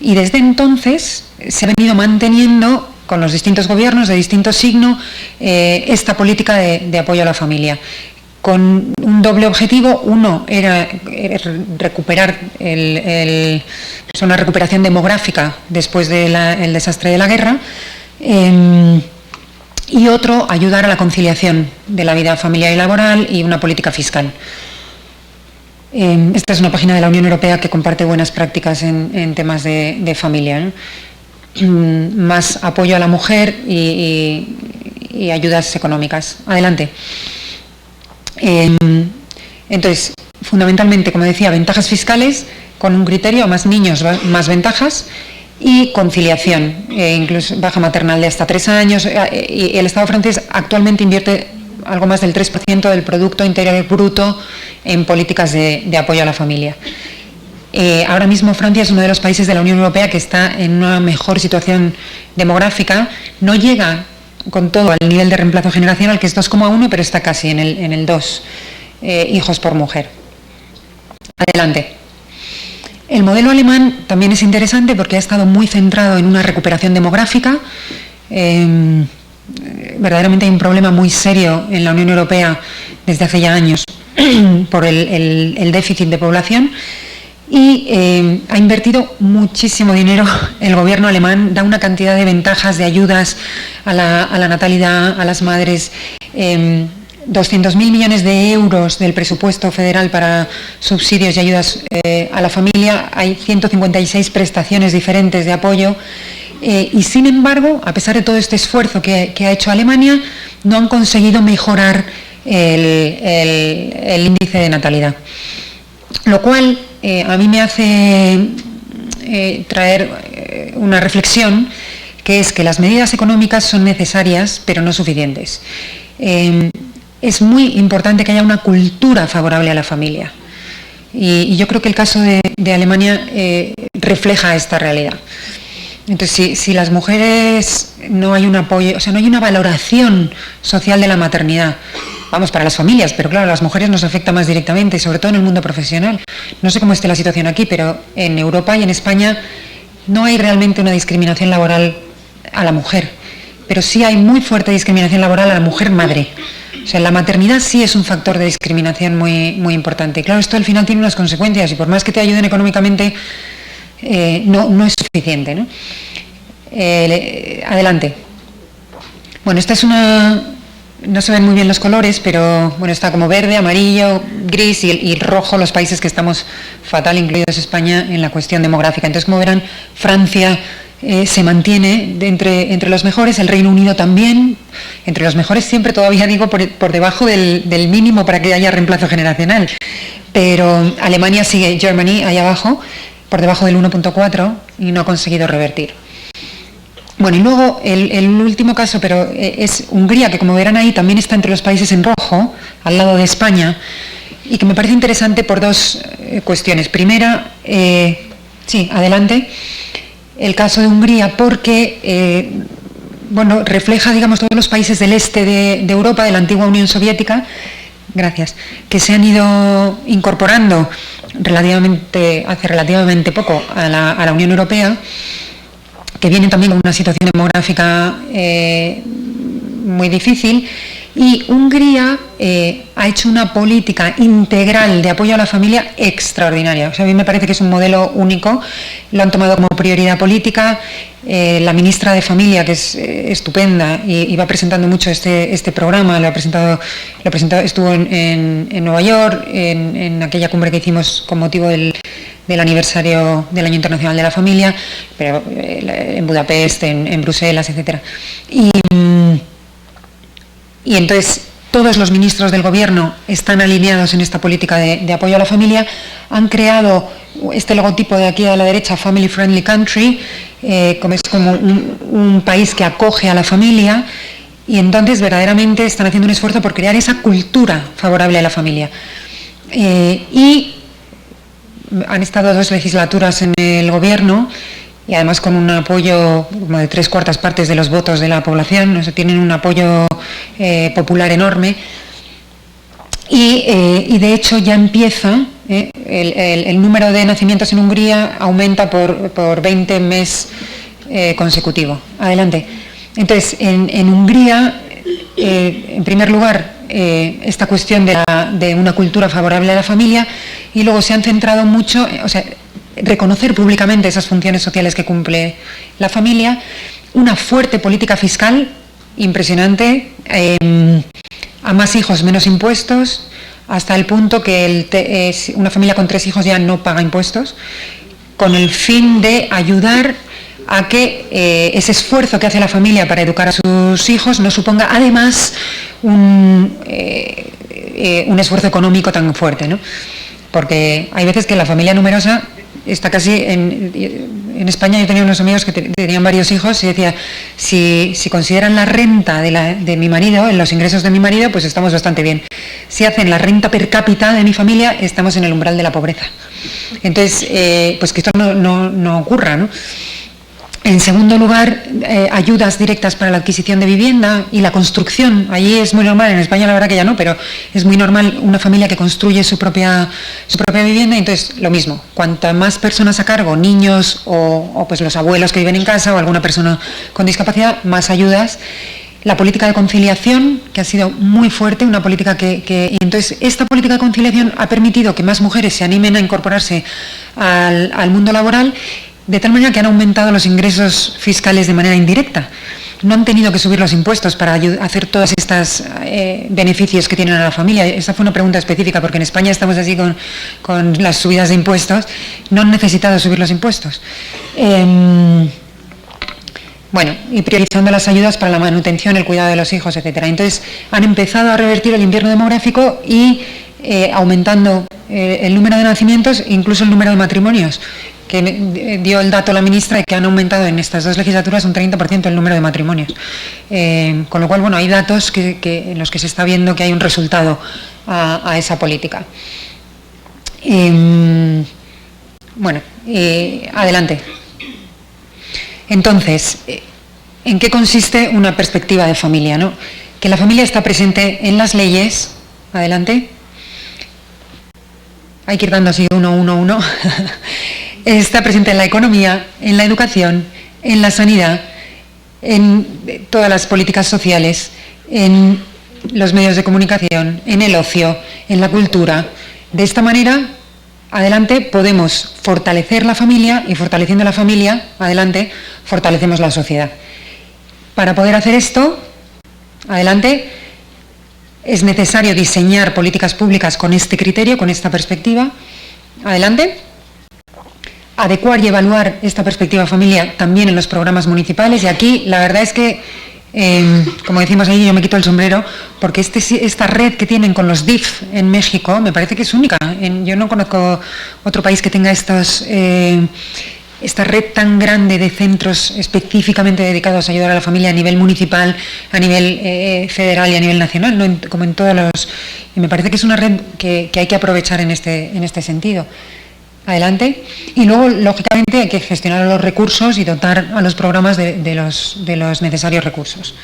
Y desde entonces se ha venido manteniendo con los distintos gobiernos de distinto signo esta política de apoyo a la familia, con un doble objetivo. Uno era recuperar una recuperación demográfica después del desastre de la guerra, y otro, ayudar a la conciliación de la vida familiar y laboral y una política fiscal. Esta es una página de la Unión Europea que comparte buenas prácticas en temas de familia, ¿no? Más apoyo a la mujer y ayudas económicas. Adelante. Entonces, fundamentalmente, como decía, ventajas fiscales con un criterio: más niños, más ventajas, y conciliación, incluso baja maternal de hasta 3 años. Y el Estado francés actualmente invierte algo más del 3% del Producto Interior Bruto en políticas de apoyo a la familia. ahora mismo Francia es uno de los países de la Unión Europea que está en una mejor situación demográfica. No llega con todo al nivel de reemplazo generacional, que es 2,1, pero está casi en el 2 hijos por mujer. Adelante. El modelo alemán también es interesante porque ha estado muy centrado en una recuperación demográfica. Verdaderamente hay un problema muy serio en la Unión Europea desde hace ya años por el déficit de población, y ha invertido muchísimo dinero. El gobierno alemán da una cantidad de ventajas, de ayudas a la natalidad, a las madres. 200.000 millones de euros del presupuesto federal para subsidios y ayudas a la familia. Hay 156 prestaciones diferentes de apoyo. Y sin embargo, a pesar de todo este esfuerzo que ha hecho Alemania, no han conseguido mejorar el índice de natalidad. Lo cual a mí me hace traer una reflexión, que es que las medidas económicas son necesarias, pero no suficientes. Es muy importante que haya una cultura favorable a la familia. Y yo creo que el caso de Alemania refleja esta realidad. Entonces, si las mujeres no hay un apoyo, o sea, no hay una valoración social de la maternidad, vamos, para las familias, pero claro, a las mujeres nos afecta más directamente, sobre todo en el mundo profesional. No sé cómo esté la situación aquí, pero en Europa y en España no hay realmente una discriminación laboral a la mujer, pero sí hay muy fuerte discriminación laboral a la mujer madre. O sea, la maternidad sí es un factor de discriminación muy, muy importante. Claro, esto al final tiene unas consecuencias y por más que te ayuden económicamente, no es suficiente, ¿no? Adelante. Bueno, esta es una... No se ven muy bien los colores, pero bueno, está como verde, amarillo, gris y rojo los países que estamos fatal, incluidos España, en la cuestión demográfica. Entonces, como verán, Francia se mantiene entre los mejores, el Reino Unido también, entre los mejores siempre, todavía digo, por debajo del mínimo para que haya reemplazo generacional. Pero Alemania sigue, Germany, ahí abajo, por debajo del 1,4 y no ha conseguido revertir. Bueno, y luego el último caso, pero es Hungría, que como verán ahí también está entre los países en rojo, al lado de España, y que me parece interesante por dos cuestiones. Primera, sí, adelante, el caso de Hungría, porque bueno, refleja, digamos, todos los países del este de Europa, de la antigua Unión Soviética, gracias, que se han ido incorporando hace relativamente poco a la Unión Europea, que vienen también con una situación demográfica muy difícil, y Hungría ha hecho una política integral de apoyo a la familia extraordinaria. O sea, a mí me parece que es un modelo único, lo han tomado como prioridad política. La ministra de Familia, que es estupenda y va presentando mucho este programa, lo presentó, estuvo en Nueva York, en aquella cumbre que hicimos con motivo del aniversario del Año Internacional de la Familia, pero en Budapest, en Bruselas, etc. Y entonces todos los ministros del gobierno están alineados en esta política de apoyo a la familia. Han creado este logotipo de aquí a la derecha, Family Friendly Country, como es como un país que acoge a la familia, y entonces verdaderamente están haciendo un esfuerzo por crear esa cultura favorable a la familia. Y han estado 2 legislaturas en el gobierno, y además con un apoyo como de 3/4 partes de los votos de la población, o sea, tienen un apoyo popular enorme, y de hecho ya empieza, el número de nacimientos en Hungría aumenta por 20 mes consecutivo. Adelante. Entonces, en Hungría, en primer lugar, esta cuestión de una cultura favorable a la familia, y luego se han centrado mucho, o sea, reconocer públicamente esas funciones sociales que cumple la familia, una fuerte política fiscal impresionante, a más hijos menos impuestos, hasta el punto que una familia con 3 hijos ya no paga impuestos, con el fin de ayudar a que ese esfuerzo que hace la familia para educar a sus hijos no suponga además un esfuerzo económico tan fuerte, ¿no? Porque hay veces que la familia numerosa está casi en España yo tenía unos amigos que tenían varios hijos y decía, si consideran la renta de mi marido, en los ingresos de mi marido, pues estamos bastante bien. Si hacen la renta per cápita de mi familia, estamos en el umbral de la pobreza. Entonces, pues que esto no ocurra, ¿no? En segundo lugar, ayudas directas para la adquisición de vivienda y la construcción. Allí es muy normal, en España la verdad que ya no, pero es muy normal una familia que construye su propia vivienda. Y entonces, lo mismo, cuanta más personas a cargo, niños o pues los abuelos que viven en casa o alguna persona con discapacidad, más ayudas. La política de conciliación, que ha sido muy fuerte, una política y entonces esta política de conciliación ha permitido que más mujeres se animen a incorporarse al mundo laboral, de tal manera que han aumentado los ingresos fiscales de manera indirecta. No han tenido que subir los impuestos para hacer todos estos beneficios que tienen a la familia. Esa fue una pregunta específica, porque en España estamos así con las subidas de impuestos. No han necesitado subir los impuestos. Bueno, y priorizando las ayudas para la manutención, el cuidado de los hijos, etcétera. Entonces, han empezado a revertir el invierno demográfico y aumentando el número de nacimientos, incluso el número de matrimonios, que dio el dato la ministra de que han aumentado en estas 2 legislaturas un 30% el número de matrimonios. Con lo cual, bueno, hay datos en los que se está viendo que hay un resultado a esa política. Bueno, adelante. Entonces, ¿en qué consiste una perspectiva de familia, ¿no? Que la familia está presente en las leyes. Adelante. Hay que ir dando así uno. Está presente en la economía, en la educación, en la sanidad, en todas las políticas sociales, en los medios de comunicación, en el ocio, en la cultura. De esta manera, adelante, podemos fortalecer la familia y fortaleciendo la familia, adelante, fortalecemos la sociedad. Para poder hacer esto, adelante, es necesario diseñar políticas públicas con este criterio, con esta perspectiva. Adelante. Adecuar y evaluar esta perspectiva familia también en los programas municipales. Y aquí la verdad es que, como decimos ahí, yo me quito el sombrero, porque esta red que tienen con los DIF en México me parece que es única. Yo no conozco otro país que tenga esta red tan grande de centros específicamente dedicados a ayudar a la familia a nivel municipal, a nivel federal y a nivel nacional, ¿no? Como en todos los... Y me parece que es una red que hay que aprovechar en este sentido. Adelante. Y luego, lógicamente, hay que gestionar los recursos y dotar a los programas de los necesarios recursos.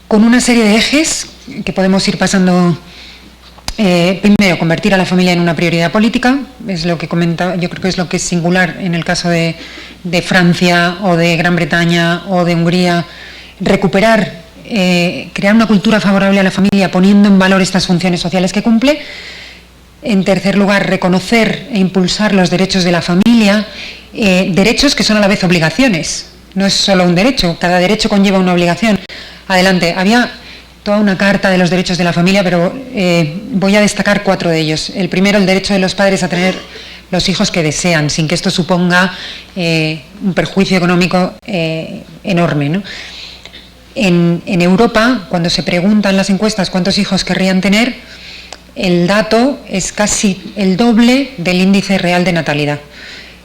Con una serie de ejes que podemos ir pasando. Primero, convertir a la familia en una prioridad política, es lo que comentaba, yo creo que es lo que es singular en el caso de Francia o de Gran Bretaña o de Hungría. Recuperar, crear una cultura favorable a la familia poniendo en valor estas funciones sociales que cumple. En tercer lugar, reconocer e impulsar los derechos de la familia, derechos que son a la vez obligaciones. No es solo un derecho, cada derecho conlleva una obligación. Adelante, había toda una carta de los derechos de la familia, pero voy a destacar 4 de ellos. El primero, el derecho de los padres a tener los hijos que desean, sin que esto suponga un perjuicio económico enorme, ¿no? En Europa, cuando se preguntan las encuestas cuántos hijos querrían tener, el dato es casi el doble del índice real de natalidad.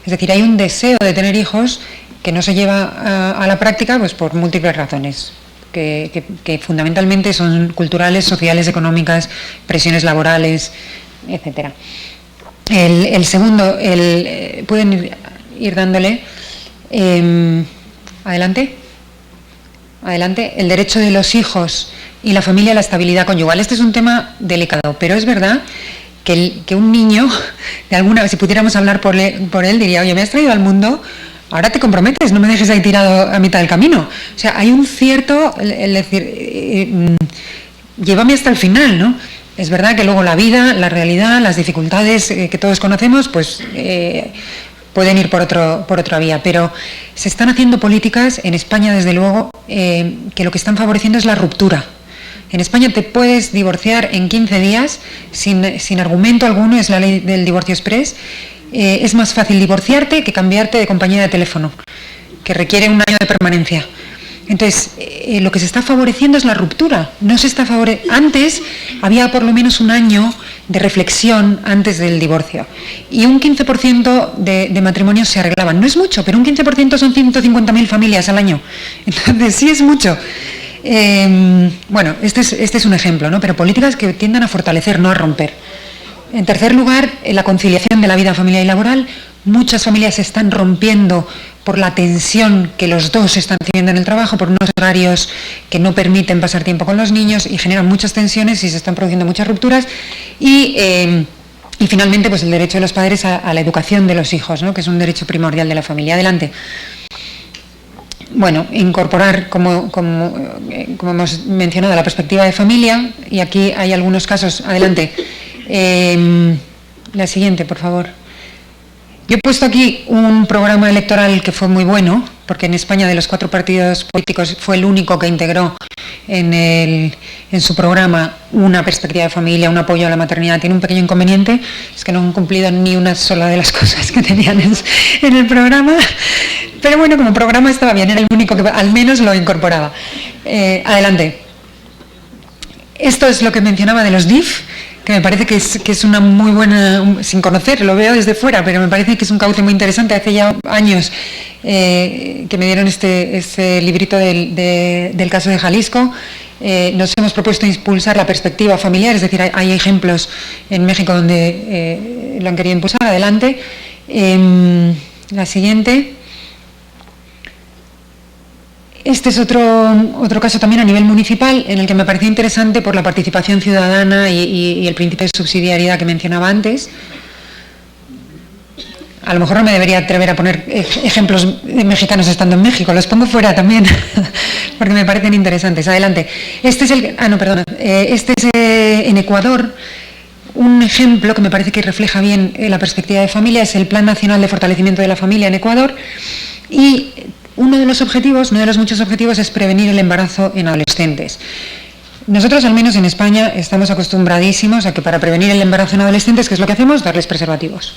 Es decir, hay un deseo de tener hijos que no se lleva a la práctica pues por múltiples razones, que fundamentalmente son culturales, sociales, económicas, presiones laborales, etcétera. El segundo, pueden ir dándole. Adelante. Adelante. El derecho de los hijos y la familia a la estabilidad conyugal. Este es un tema delicado, pero es verdad que un niño, si pudiéramos hablar por él, diría, oye, me has traído al mundo, ahora te comprometes, no me dejes ahí tirado a mitad del camino. O sea, hay un cierto, llévame hasta el final, ¿no? Es verdad que luego la vida, la realidad, las dificultades que todos conocemos, pues pueden ir por otra vía, pero se están haciendo políticas en España, desde luego, que lo que están favoreciendo es la ruptura. En España te puedes divorciar en 15 días sin argumento alguno, es la ley del divorcio exprés. Es más fácil divorciarte que cambiarte de compañía de teléfono, que requiere un año de permanencia. Entonces, lo que se está favoreciendo es la ruptura. No se está Antes había por lo menos un año de reflexión antes del divorcio. Y un 15% de matrimonios se arreglaban. No es mucho, pero un 15% son 150.000 familias al año. Entonces, sí es mucho. Bueno, este es un ejemplo, ¿no? Pero políticas que tiendan a fortalecer, no a romper. En tercer lugar, la conciliación de la vida familiar y laboral. Muchas familias se están rompiendo por la tensión que los dos están teniendo en el trabajo, por unos horarios que no permiten pasar tiempo con los niños y generan muchas tensiones y se están produciendo muchas rupturas. Y finalmente, pues el derecho de los padres a la educación de los hijos, ¿no? Que es un derecho primordial de la familia. Adelante. Bueno, incorporar, como hemos mencionado, la perspectiva de familia, y aquí hay algunos casos. Adelante. La siguiente, por favor. Yo he puesto aquí un programa electoral que fue muy bueno, porque en España de los 4 partidos políticos fue el único que integró en su programa una perspectiva de familia, un apoyo a la maternidad. Tiene un pequeño inconveniente, es que no han cumplido ni una sola de las cosas que tenían en el programa, pero bueno, como programa estaba bien, era el único que al menos lo incorporaba. Adelante. Esto es lo que mencionaba de los DIF, que me parece que es una muy buena, sin conocer, lo veo desde fuera, pero me parece que es un cauce muy interesante. Hace ya años que me dieron este librito del caso de Jalisco. Nos hemos propuesto impulsar la perspectiva familiar, es decir, hay ejemplos en México donde lo han querido impulsar. Adelante. La siguiente. Este es otro caso también a nivel municipal, en el que me pareció interesante por la participación ciudadana y el principio de subsidiariedad que mencionaba antes. A lo mejor no me debería atrever a poner ejemplos de mexicanos estando en México, los pongo fuera también, porque me parecen interesantes. Adelante. Este es en Ecuador. Un ejemplo que me parece que refleja bien la perspectiva de familia es el Plan Nacional de Fortalecimiento de la Familia en Ecuador, y uno de los muchos objetivos es prevenir el embarazo en adolescentes. Nosotros, al menos en España, estamos acostumbradísimos a que para prevenir el embarazo en adolescentes, ¿qué es lo que hacemos? Darles preservativos.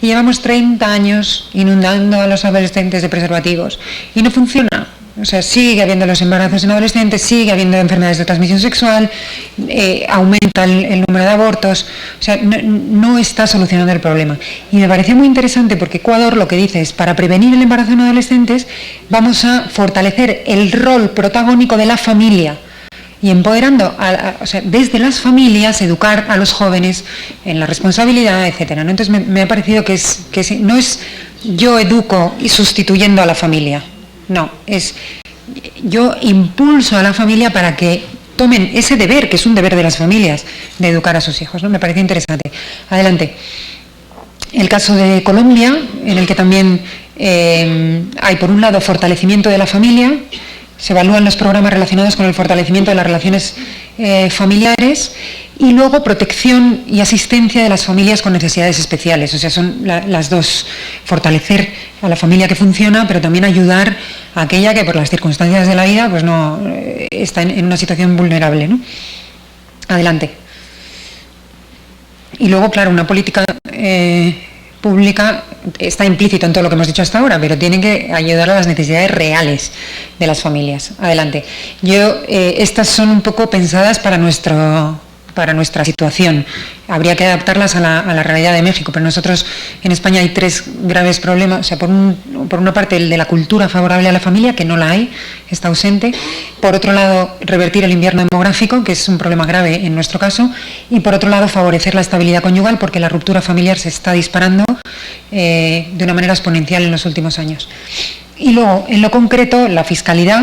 Y llevamos 30 años inundando a los adolescentes de preservativos y no funciona. O sea, sigue habiendo los embarazos en adolescentes, sigue habiendo enfermedades de transmisión sexual, aumenta el número de abortos. O sea, no está solucionando el problema. Y me pareció muy interesante porque Ecuador lo que dice es, para prevenir el embarazo en adolescentes, vamos a fortalecer el rol protagónico de la familia y empoderando, o sea, desde las familias, educar a los jóvenes en la responsabilidad, etcétera, ¿no? Entonces me ha parecido que no es yo educo y sustituyendo a la familia. No, es yo impulso a la familia para que tomen ese deber, que es un deber de las familias, de educar a sus hijos, ¿no? Me parece interesante. Adelante. El caso de Colombia, en el que también hay, por un lado, fortalecimiento de la familia, se evalúan los programas relacionados con el fortalecimiento de las relaciones familiares, y luego protección y asistencia de las familias con necesidades especiales. O sea, son las dos, fortalecer a la familia que funciona, pero también ayudar a aquella que por las circunstancias de la vida pues no está en una situación vulnerable, ¿no? Adelante. Y luego, claro, una política pública está implícito en todo lo que hemos dicho hasta ahora, pero tiene que ayudar a las necesidades reales de las familias. Adelante. Estas son un poco pensadas para nuestra situación. Habría que adaptarlas a la realidad de México, pero nosotros en España hay 3 graves problemas. O sea, por una parte, el de la cultura favorable a la familia, que no la hay, está ausente. Por otro lado, revertir el invierno demográfico, que es un problema grave en nuestro caso. Y por otro lado, favorecer la estabilidad conyugal, porque la ruptura familiar se está disparando de una manera exponencial en los últimos años. Y luego, en lo concreto, la fiscalidad,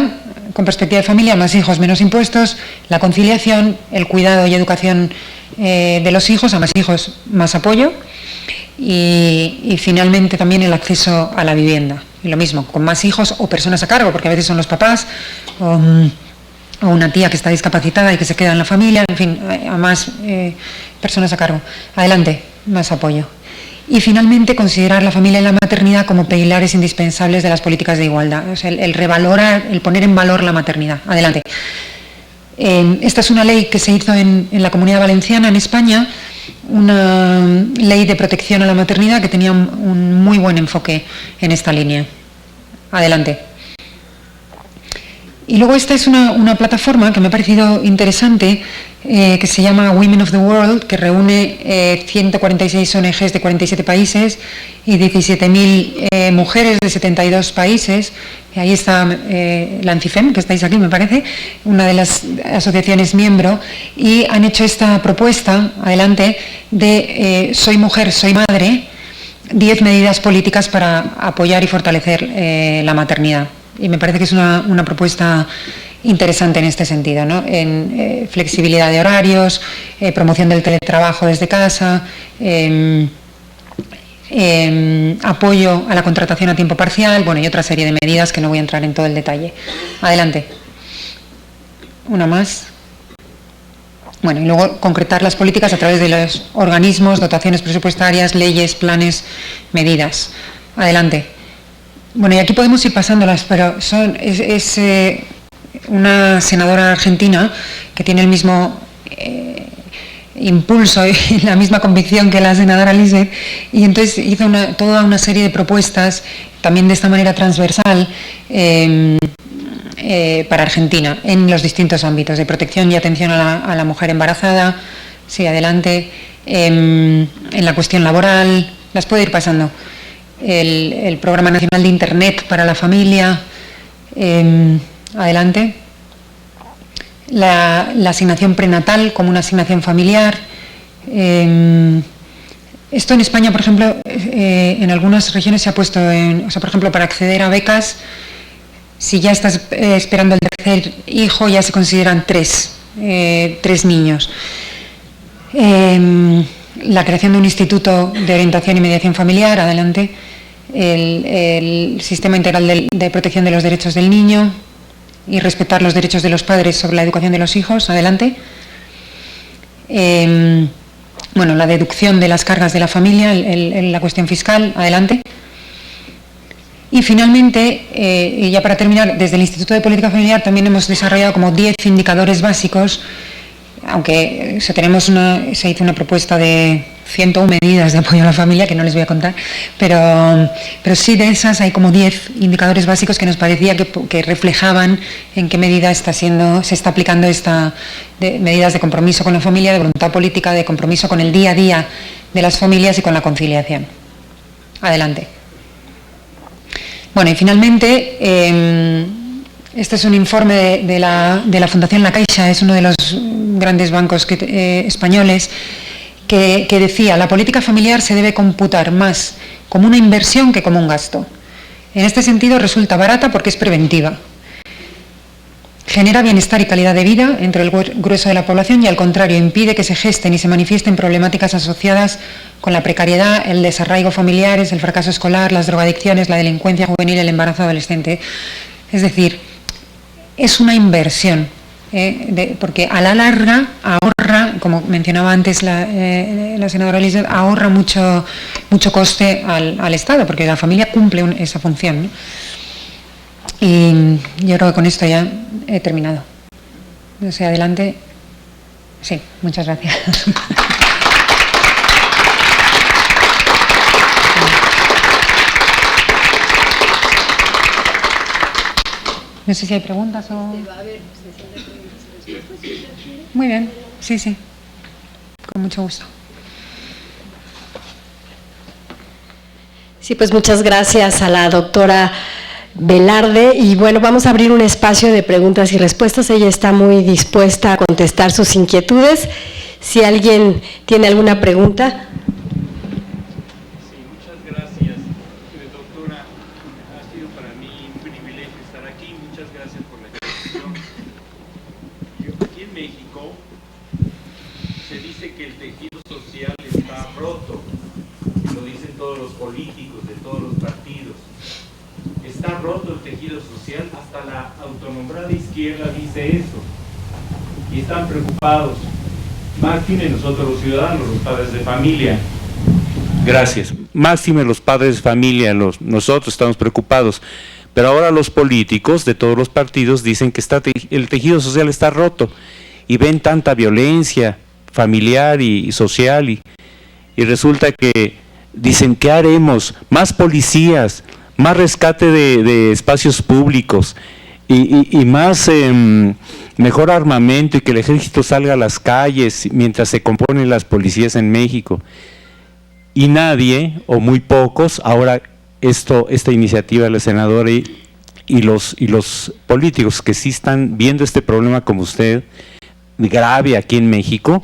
con perspectiva de familia, más hijos, menos impuestos, la conciliación, el cuidado y educación de los hijos, a más hijos, más apoyo, y finalmente también el acceso a la vivienda. Y lo mismo, con más hijos o personas a cargo, porque a veces son los papás o una tía que está discapacitada y que se queda en la familia, en fin, a más personas a cargo. Adelante, más apoyo. Y finalmente, considerar la familia y la maternidad como pilares indispensables de las políticas de igualdad. O sea, el revalorar, el poner en valor la maternidad. Adelante. Esta es una ley que se hizo en la Comunidad Valenciana, en España, una ley de protección a la maternidad que tenía un muy buen enfoque en esta línea. Adelante. Y luego esta es una plataforma que me ha parecido interesante, que se llama Women of the World, que reúne 146 ONGs de 47 países y 17.000 mujeres de 72 países. Y ahí está la ANCIFEM, que estáis aquí, me parece, una de las asociaciones miembro, y han hecho esta propuesta, adelante, de Soy mujer, soy madre, 10 medidas políticas para apoyar y fortalecer la maternidad. Y me parece que es una propuesta interesante en este sentido, ¿no? En flexibilidad de horarios, promoción del teletrabajo desde casa, apoyo a la contratación a tiempo parcial, bueno, y otra serie de medidas que no voy a entrar en todo el detalle. Adelante. Una más. Bueno, y luego concretar las políticas a través de los organismos, dotaciones presupuestarias, leyes, planes, medidas. Adelante. Bueno, y aquí podemos ir pasándolas, pero es una senadora argentina que tiene el mismo impulso y la misma convicción que la senadora Lisbeth, y entonces hizo toda una serie de propuestas, también de esta manera transversal, para Argentina, en los distintos ámbitos de protección y atención a la mujer embarazada. Sí, adelante. En la cuestión laboral, las puedo ir pasando. El Programa Nacional de Internet para la Familia. Adelante. La asignación prenatal como una asignación familiar. Esto en España, por ejemplo, en algunas regiones se ha puesto por ejemplo, para acceder a becas, si ya estás esperando el tercer hijo, ya se consideran tres niños. La creación de un instituto de orientación y mediación familiar, adelante. El sistema integral de protección de los derechos del niño y respetar los derechos de los padres sobre la educación de los hijos, adelante. Bueno, la deducción de las cargas de la familia, la cuestión fiscal, adelante. Y finalmente, y ya para terminar, desde el Instituto de Política Familiar también hemos desarrollado como 10 indicadores básicos, aunque se hizo una propuesta de 101 medidas de apoyo a la familia, que no les voy a contar, pero sí de esas hay como 10 indicadores básicos que nos parecía que reflejaban en qué medida se está aplicando medidas de compromiso con la familia, de voluntad política, de compromiso con el día a día de las familias y con la conciliación. Adelante. Bueno, y finalmente, este es un informe de la Fundación La Caixa, es uno de los grandes bancos españoles, que decía: la política familiar se debe computar más como una inversión que como un gasto. En este sentido resulta barata porque es preventiva. Genera bienestar y calidad de vida entre el grueso de la población y, al contrario, impide que se gesten y se manifiesten problemáticas asociadas con la precariedad, el desarraigo familiares, el fracaso escolar, las drogadicciones, la delincuencia juvenil, el embarazo adolescente. Es decir, es una inversión, porque a la larga ahorra, como mencionaba antes la senadora Elizabeth, ahorra mucho coste al Estado, porque la familia cumple esa función, ¿no? Y yo creo que con esto ya he terminado. No sé, adelante. Sí, muchas gracias. No sé si hay preguntas o... Muy bien, sí. Con mucho gusto. Sí, pues muchas gracias a la doctora Velarde, y bueno, vamos a abrir un espacio de preguntas y respuestas. Ella está muy dispuesta a contestar sus inquietudes. Si alguien tiene alguna pregunta. Sí, muchas gracias, doctora. Ha sido para mí un privilegio estar aquí. Muchas gracias por la invitación. Aquí en México se dice que el tejido social está roto. Lo dicen todos los políticos de todos los partidos. Está roto el tejido social, hasta la autonombrada izquierda dice eso, y están preocupados, máxime nosotros los ciudadanos, los padres de familia. Gracias. Máxime los padres de familia, nosotros estamos preocupados, pero ahora los políticos de todos los partidos dicen que el tejido social está roto, y ven tanta violencia familiar y social, y resulta que dicen, ¿qué haremos? Más policías, más rescate de espacios públicos y más mejor armamento y que el ejército salga a las calles mientras se componen las policías en México. Y nadie, o muy pocos, ahora esta iniciativa de la senadora y los políticos que sí están viendo este problema como usted, grave aquí en México,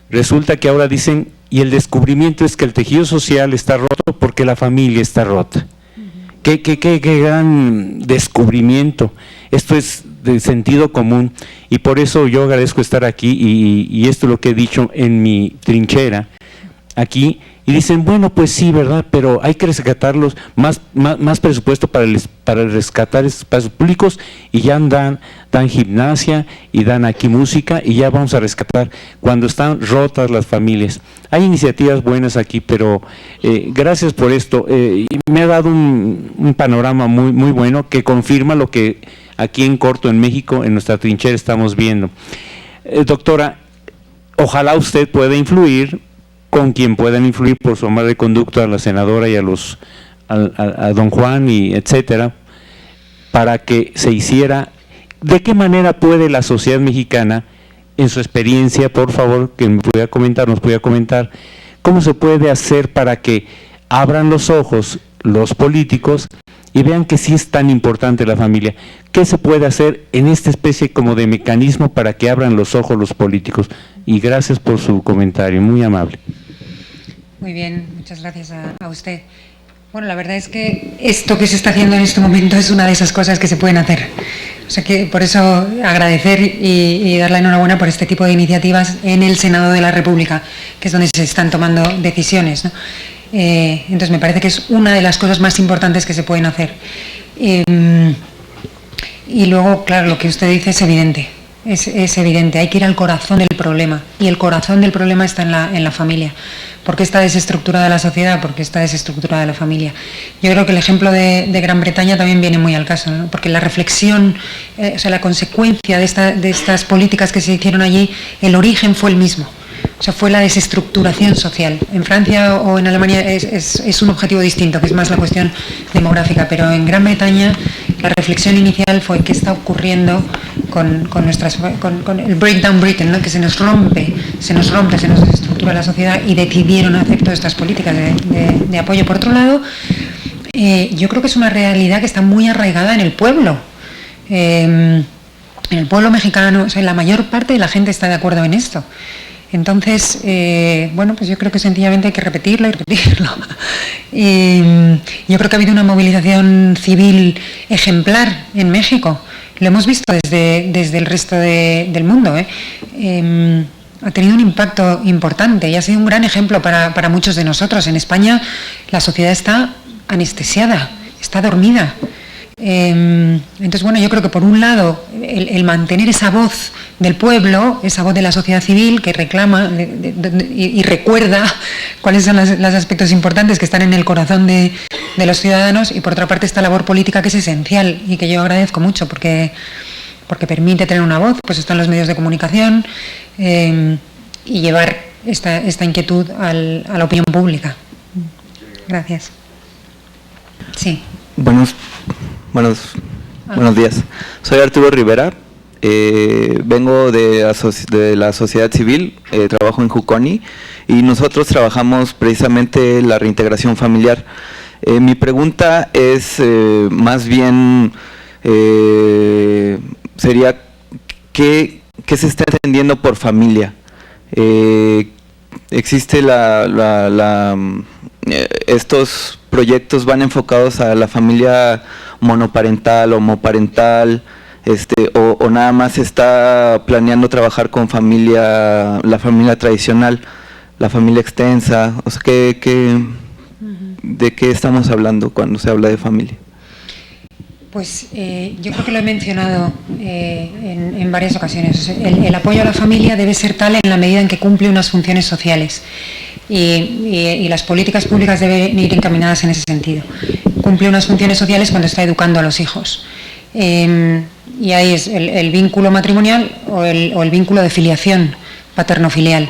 resulta que ahora dicen, y el descubrimiento es que el tejido social está roto porque la familia está rota. Qué gran descubrimiento. Esto es de sentido común, y por eso yo agradezco estar aquí, y esto es lo que he dicho en mi trinchera aquí, y dicen, bueno, pues sí, ¿verdad? Pero hay que rescatarlos, más presupuesto para rescatar espacios públicos, y ya dan gimnasia, y dan aquí música, y ya vamos a rescatar cuando están rotas las familias. Hay iniciativas buenas aquí, pero gracias por esto. Me ha dado un panorama muy bueno que confirma lo que aquí en corto, en México, en nuestra trinchera estamos viendo. Doctora, ojalá usted pueda influir con quien puedan influir por su mala conducta, a la senadora y a don Juan y etcétera, para que se hiciera. ¿De qué manera puede la sociedad mexicana, en su experiencia, por favor, que nos pudiera comentar, cómo se puede hacer para que abran los ojos los políticos y vean que sí es tan importante la familia? ¿Qué se puede hacer en esta especie como de mecanismo para que abran los ojos los políticos? Y gracias por su comentario, muy amable. Muy bien, muchas gracias a usted. Bueno, la verdad es que esto que se está haciendo en este momento es una de esas cosas que se pueden hacer. O sea que por eso agradecer y dar la enhorabuena por este tipo de iniciativas en el Senado de la República, que es donde se están tomando decisiones, ¿no? Entonces me parece que es una de las cosas más importantes que se pueden hacer. Y luego, claro, lo que usted dice es evidente. Es evidente, hay que ir al corazón del problema, y el corazón del problema está en la familia. ¿Por qué está desestructurada la sociedad? ¿Por qué está desestructurada la familia? Yo creo que el ejemplo de Gran Bretaña también viene muy al caso, ¿no? Porque la reflexión, o sea, la consecuencia de estas políticas que se hicieron allí, el origen fue el mismo. O sea, fue la desestructuración social. En Francia o en Alemania es un objetivo distinto, que es más la cuestión demográfica, pero en Gran Bretaña la reflexión inicial fue qué está ocurriendo con el breakdown Britain, ¿no? Que se nos rompe, se nos desestructura la sociedad, y decidieron hacer todas estas políticas de apoyo. Por otro lado, yo creo que es una realidad que está muy arraigada en el pueblo. En el pueblo mexicano, o sea, la mayor parte de la gente está de acuerdo en esto. Entonces, bueno, pues yo creo que sencillamente hay que repetirlo y repetirlo. Y yo creo que ha habido una movilización civil ejemplar en México. Lo hemos visto desde el resto del mundo. Ha tenido un impacto importante y ha sido un gran ejemplo para muchos de nosotros. En España la sociedad está anestesiada, está dormida. Entonces, bueno, yo creo que por un lado el mantener esa voz del pueblo, esa voz de la sociedad civil que reclama y recuerda cuáles son los aspectos importantes que están en el corazón de los ciudadanos, y por otra parte esta labor política que es esencial y que yo agradezco mucho porque permite tener una voz, pues están los medios de comunicación, y llevar esta inquietud a la opinión pública. Gracias. Sí. Buenos días. Soy Arturo Rivera, vengo de la sociedad civil, trabajo en Juconi, y nosotros trabajamos precisamente la reintegración familiar. Mi pregunta es más bien, sería, ¿qué se está entendiendo por familia? Existe estos proyectos van enfocados a la familia monoparental, homoparental, o nada más se está planeando trabajar con la familia tradicional, la familia extensa. O sea, ¿de qué estamos hablando cuando se habla de familia? Pues yo creo que lo he mencionado en varias ocasiones. El apoyo a la familia debe ser tal en la medida en que cumple unas funciones sociales, y las políticas públicas deben ir encaminadas en ese sentido. Cumple unas funciones sociales cuando está educando a los hijos. Y ahí es el vínculo matrimonial o el vínculo de filiación paterno-filial.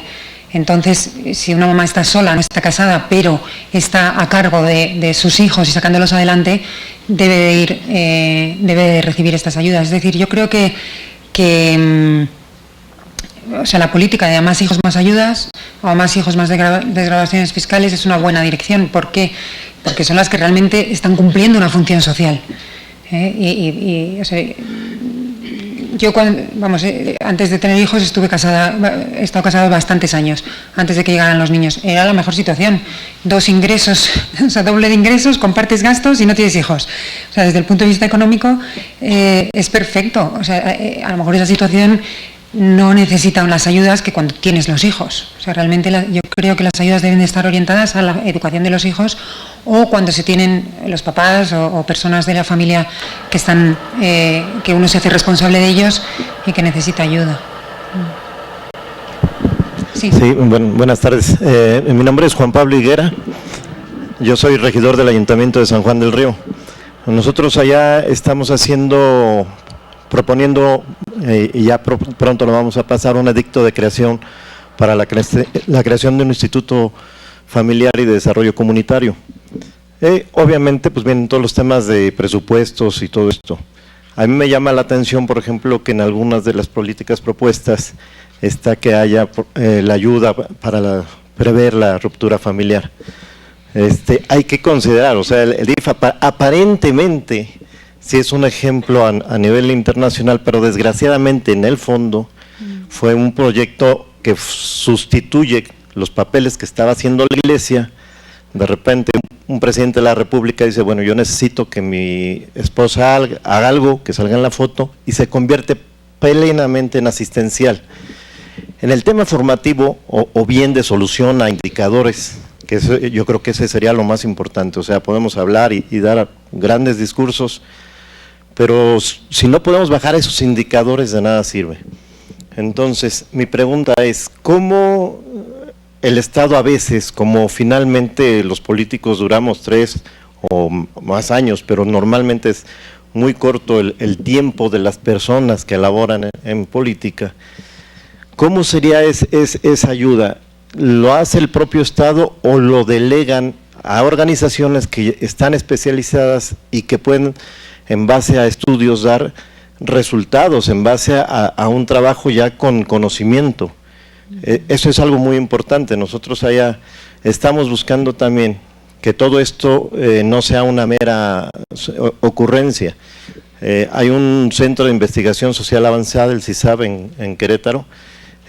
Entonces, si una mamá está sola, no está casada, pero está a cargo de sus hijos y sacándolos adelante, debe de recibir estas ayudas. Es decir, yo creo que que o sea, la política de a más hijos más ayudas o a más hijos más desgravaciones fiscales es una buena dirección. ¿Por qué? Porque son las que realmente están cumpliendo una función social. O sea, yo antes de tener hijos he estado casada bastantes años, antes de que llegaran los niños. Era la mejor situación. 2 ingresos, o sea, doble de ingresos, compartes gastos y no tienes hijos. O sea, desde el punto de vista económico es perfecto. O sea, a lo mejor esa situación no necesita unas ayudas que cuando tienes los hijos. O sea, realmente yo creo que las ayudas deben de estar orientadas a la educación de los hijos o cuando se tienen los papás o personas de la familia que están, que uno se hace responsable de ellos y que necesita ayuda. Sí, buenas tardes. Mi nombre es Juan Pablo Higuera. Yo soy regidor del Ayuntamiento de San Juan del Río. Nosotros allá estamos proponiendo, y ya pronto lo vamos a pasar, un edicto de creación para la creación de un instituto familiar y de desarrollo comunitario. Obviamente, pues vienen todos los temas de presupuestos y todo esto. A mí me llama la atención, por ejemplo, que en algunas de las políticas propuestas está que haya la ayuda para prever la ruptura familiar. Hay que considerar, o sea, el DIF aparentemente sí es un ejemplo a nivel internacional, pero desgraciadamente en el fondo fue un proyecto que sustituye los papeles que estaba haciendo la Iglesia. De repente un presidente de la República dice, bueno, yo necesito que mi esposa haga algo, que salga en la foto, y se convierte plenamente en asistencial. En el tema formativo o bien de solución a indicadores, que yo creo que ese sería lo más importante. O sea, podemos hablar y dar grandes discursos, pero si no podemos bajar esos indicadores, de nada sirve. Entonces, mi pregunta es, ¿cómo el Estado a veces, como finalmente los políticos duramos 3 o más años, pero normalmente es muy corto el tiempo de las personas que laboran en política, ¿cómo sería esa ayuda? ¿Lo hace el propio Estado o lo delegan a organizaciones que están especializadas y que pueden, en base a estudios, dar resultados, en base a un trabajo ya con conocimiento? Eso es algo muy importante. Nosotros allá estamos buscando también que todo esto no sea una mera ocurrencia. Hay un centro de investigación social avanzada, el CISAB, en Querétaro,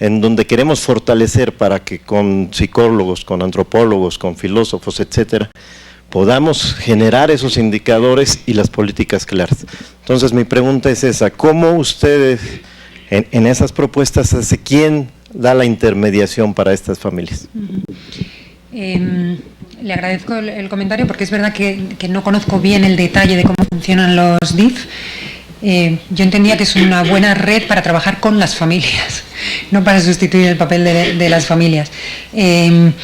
en donde queremos fortalecer para que con psicólogos, con antropólogos, con filósofos, etcétera, podamos generar esos indicadores y las políticas claras. Entonces mi pregunta es esa, ¿cómo ustedes en esas propuestas, quién da la intermediación para estas familias? Le agradezco el comentario porque es verdad que no conozco bien el detalle de cómo funcionan los DIF. Yo entendía que es una buena red para trabajar con las familias, no para sustituir el papel de las familias. Creo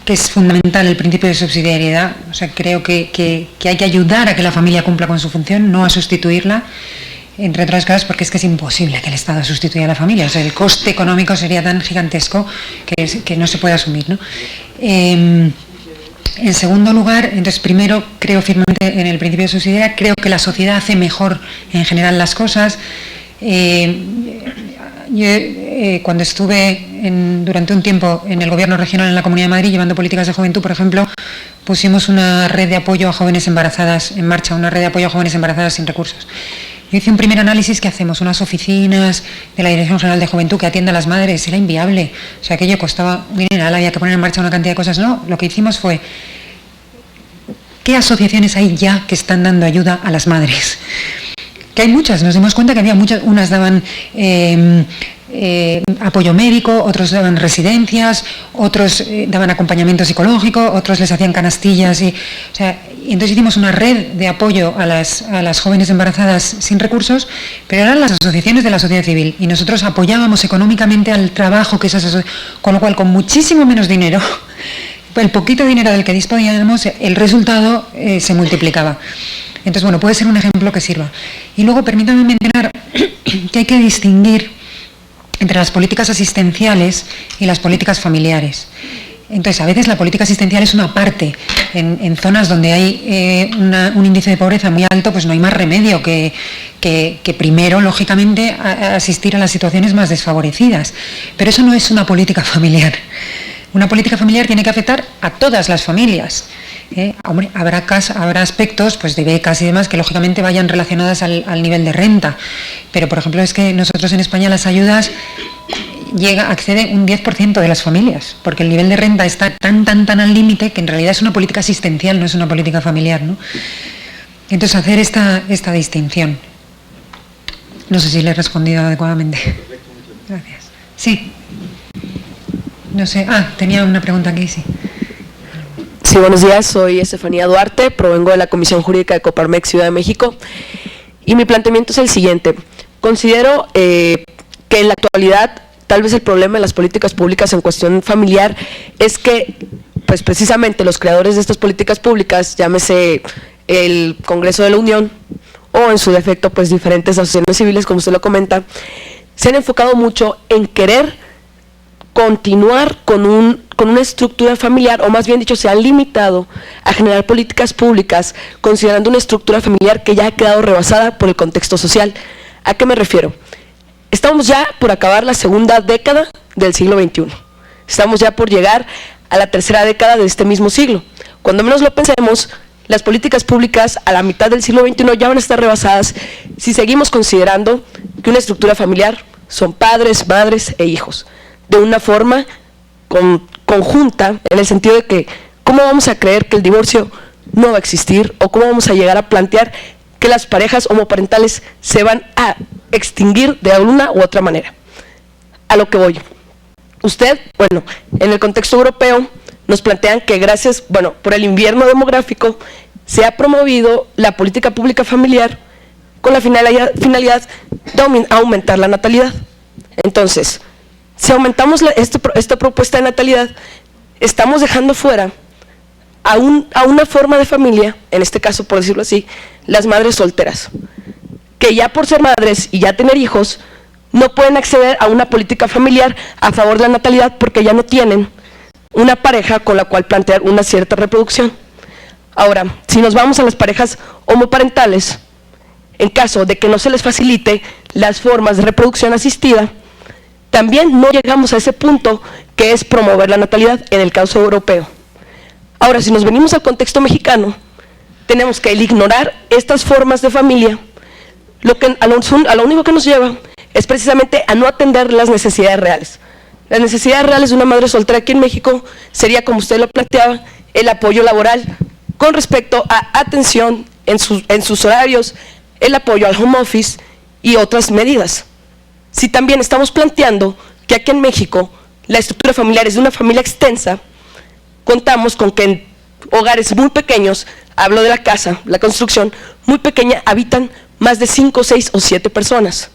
que es fundamental el principio de subsidiariedad. O sea, creo que hay que ayudar a que la familia cumpla con su función, no a sustituirla, entre otras cosas porque es que es imposible que el Estado sustituya a la familia. O sea, el coste económico sería tan gigantesco que no se puede asumir, ¿no? En segundo lugar, entonces primero creo firmemente en el principio de subsidiariedad, creo que la sociedad hace mejor en general las cosas. Yo, cuando estuve durante un tiempo en el gobierno regional en la Comunidad de Madrid llevando políticas de juventud, por ejemplo, pusimos una red de apoyo a jóvenes embarazadas en marcha, una red de apoyo a jóvenes embarazadas sin recursos. Yo hice un primer análisis que hacemos, unas oficinas de la Dirección General de Juventud que atienda a las madres, era inviable, o sea, aquello costaba un dineral, había que poner en marcha una cantidad de cosas. No, lo que hicimos fue, ¿qué asociaciones hay ya que están dando ayuda a las madres? Que hay muchas, nos dimos cuenta que había muchas, unas daban apoyo médico, otros daban residencias, otros daban acompañamiento psicológico, otros les hacían canastillas, y entonces hicimos una red de apoyo a las jóvenes embarazadas sin recursos, pero eran las asociaciones de la sociedad civil y nosotros apoyábamos económicamente al trabajo que esas asociaciones, con lo cual con muchísimo menos dinero, el poquito dinero del que disponíamos, el resultado se multiplicaba. Entonces, bueno, puede ser un ejemplo que sirva. Y luego, permítame mencionar que hay que distinguir entre las políticas asistenciales y las políticas familiares. Entonces, a veces la política asistencial es una parte. En zonas donde hay un índice de pobreza muy alto, pues no hay más remedio que primero, lógicamente, asistir a las situaciones más desfavorecidas. Pero eso no es una política familiar. Una política familiar tiene que afectar a todas las familias. Hombre, habrá aspectos pues, de becas y demás que lógicamente vayan relacionadas al nivel de renta. Pero, por ejemplo, es que nosotros en España las ayudas accede un 10% de las familias, porque el nivel de renta está tan al límite que en realidad es una política asistencial, no es una política familiar, ¿no? Entonces, hacer esta distinción. No sé si le he respondido adecuadamente. Gracias. Sí. No sé. Tenía una pregunta aquí, sí. Sí, buenos días. Soy Estefanía Duarte, provengo de la Comisión Jurídica de Coparmex Ciudad de México. Y mi planteamiento es el siguiente. Considero que en la actualidad tal vez el problema de las políticas públicas en cuestión familiar es que, pues precisamente los creadores de estas políticas públicas, llámese el Congreso de la Unión o en su defecto pues diferentes asociaciones civiles, como usted lo comenta, se han enfocado mucho en querer continuar con una estructura familiar, o más bien dicho, se han limitado a generar políticas públicas considerando una estructura familiar que ya ha quedado rebasada por el contexto social. ¿A qué me refiero? Estamos ya por acabar la segunda década del siglo XXI. Estamos ya por llegar a la tercera década de este mismo siglo. Cuando menos lo pensemos, las políticas públicas a la mitad del siglo XXI ya van a estar rebasadas si seguimos considerando que una estructura familiar son padres, madres e hijos, de una forma conjunta, en el sentido de que ¿cómo vamos a creer que el divorcio no va a existir? ¿O cómo vamos a llegar a plantear que las parejas homoparentales se van a extinguir de alguna u otra manera? A lo que voy. Usted, bueno, en el contexto europeo nos plantean que gracias, por el invierno demográfico se ha promovido la política pública familiar con la finalidad de aumentar la natalidad. Entonces, si aumentamos esta propuesta de natalidad, estamos dejando fuera a una forma de familia, en este caso, por decirlo así, las madres solteras, que ya por ser madres y ya tener hijos, no pueden acceder a una política familiar a favor de la natalidad porque ya no tienen una pareja con la cual plantear una cierta reproducción. Ahora, si nos vamos a las parejas homoparentales, en caso de que no se les facilite las formas de reproducción asistida, también no llegamos a ese punto que es promover la natalidad en el caso europeo. Ahora, si nos venimos al contexto mexicano, tenemos que ignorar estas formas de familia, a lo único que nos lleva es precisamente a no atender las necesidades reales. Las necesidades reales de una madre soltera aquí en México sería, como usted lo planteaba, el apoyo laboral con respecto a atención en sus horarios, el apoyo al home office y otras medidas. Si también estamos planteando que aquí en México la estructura familiar es de una familia extensa, contamos con que en hogares muy pequeños, hablo de la casa, la construcción muy pequeña, habitan más de 5, 6 o 7 personas.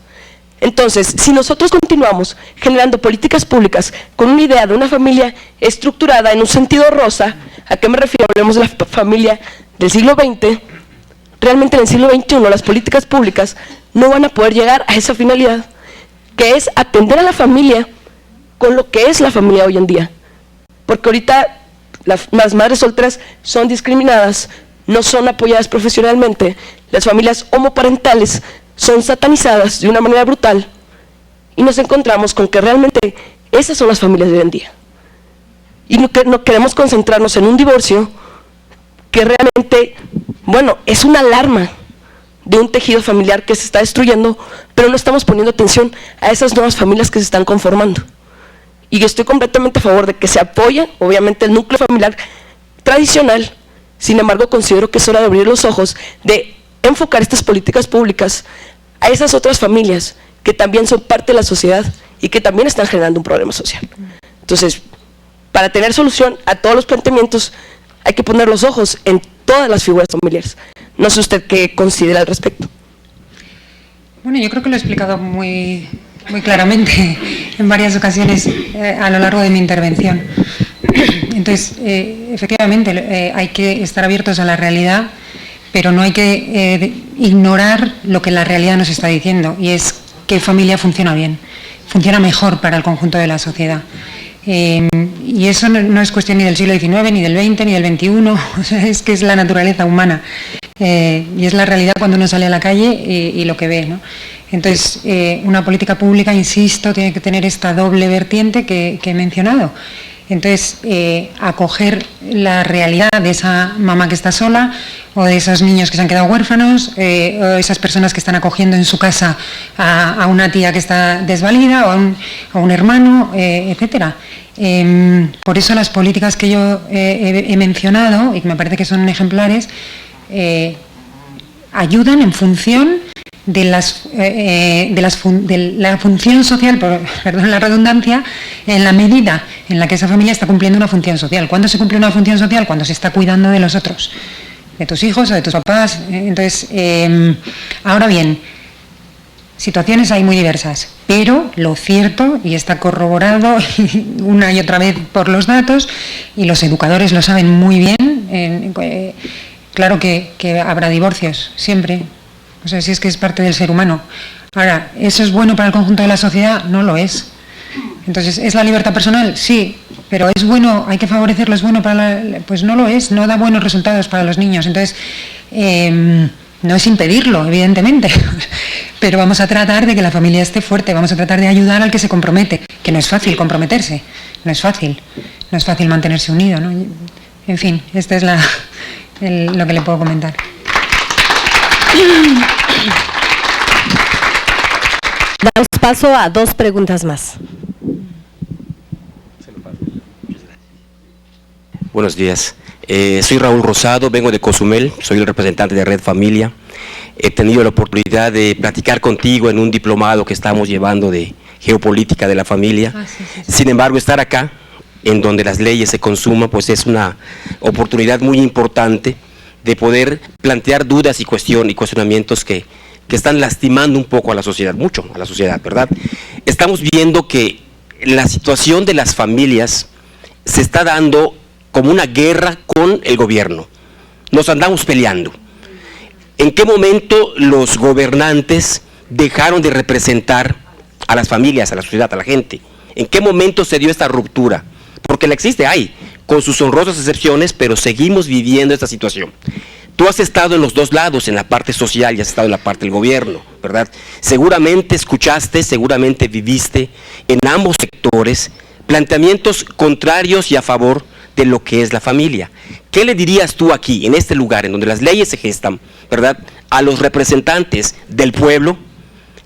Entonces, si nosotros continuamos generando políticas públicas con una idea de una familia estructurada en un sentido rosa, ¿a qué me refiero? Hablemos de la familia del siglo XX, realmente en el siglo XXI las políticas públicas no van a poder llegar a esa finalidad, que es atender a la familia con lo que es la familia hoy en día. Porque ahorita las madres solteras son discriminadas, no son apoyadas profesionalmente, las familias homoparentales son satanizadas de una manera brutal y nos encontramos con que realmente esas son las familias de hoy en día. Y no queremos concentrarnos en un divorcio que realmente, es una alarma de un tejido familiar que se está destruyendo, pero no estamos poniendo atención a esas nuevas familias que se están conformando. Y yo estoy completamente a favor de que se apoye, obviamente, el núcleo familiar tradicional. Sin embargo, considero que es hora de abrir los ojos, de enfocar estas políticas públicas a esas otras familias que también son parte de la sociedad y que también están generando un problema social. Entonces, para tener solución a todos los planteamientos, hay que poner los ojos en todas las figuras familiares. No sé usted qué considera al respecto. Bueno, yo creo que lo he explicado muy claramente en varias ocasiones a lo largo de mi intervención. Entonces, efectivamente, hay que estar abiertos a la realidad, pero no hay que ignorar lo que la realidad nos está diciendo, y es que familia funciona bien, funciona mejor para el conjunto de la sociedad. Y eso no es cuestión ni del siglo XIX, ni del XX, ni del XXI, o sea, es que es la naturaleza humana. Y es la realidad cuando uno sale a la calle y lo que ve, ¿no? Entonces, una política pública, insisto, tiene que tener esta doble vertiente que he mencionado. Entonces, acoger la realidad de esa mamá que está sola, o de esos niños que se han quedado huérfanos, o esas personas que están acogiendo en su casa a una tía que está desvalida, o a un hermano, etcétera. Por eso las políticas que yo he mencionado, y que me parece que son ejemplares, ayudan en función de la función social, perdón la redundancia, en la medida en la que esa familia está cumpliendo una función social. ¿Cuándo se cumple una función social? Cuando se está cuidando de los otros, de tus hijos o de tus papás. Entonces, ahora bien, situaciones hay muy diversas, pero lo cierto, y está corroborado una y otra vez por los datos, y los educadores lo saben muy bien, claro que habrá divorcios, siempre. O sea, si es que es parte del ser humano. Ahora, ¿eso es bueno para el conjunto de la sociedad? No lo es. Entonces, ¿es la libertad personal? Sí, pero ¿es bueno, hay que favorecerlo, es bueno para pues no lo es, no da buenos resultados para los niños. Entonces, no es impedirlo, evidentemente, pero vamos a tratar de que la familia esté fuerte, vamos a tratar de ayudar al que se compromete, que no es fácil comprometerse, no es fácil mantenerse unido, ¿no? En fin, esta es lo que le puedo comentar. Damos paso a 2 preguntas más. Buenos días. Soy Raúl Rosado, vengo de Cozumel, soy el representante de Red Familia. He tenido la oportunidad de platicar contigo en un diplomado que estamos llevando de geopolítica de la familia. Sí. Sin embargo, estar acá, en donde las leyes se consuman, pues es una oportunidad muy importante de poder plantear dudas y cuestionamientos que están lastimando un poco a la sociedad, mucho a la sociedad, ¿verdad? Estamos viendo que la situación de las familias se está dando como una guerra con el gobierno. Nos andamos peleando. ¿En qué momento los gobernantes dejaron de representar a las familias, a la sociedad, a la gente? ¿En qué momento se dio esta ruptura? Porque la existe, hay, con sus honrosas excepciones, pero seguimos viviendo esta situación. Tú has estado en los dos lados, en la parte social y has estado en la parte del gobierno, ¿verdad? Seguramente escuchaste, seguramente viviste en ambos sectores planteamientos contrarios y a favor de lo que es la familia. ¿Qué le dirías tú aquí, en este lugar, en donde las leyes se gestan, ¿verdad?, a los representantes del pueblo,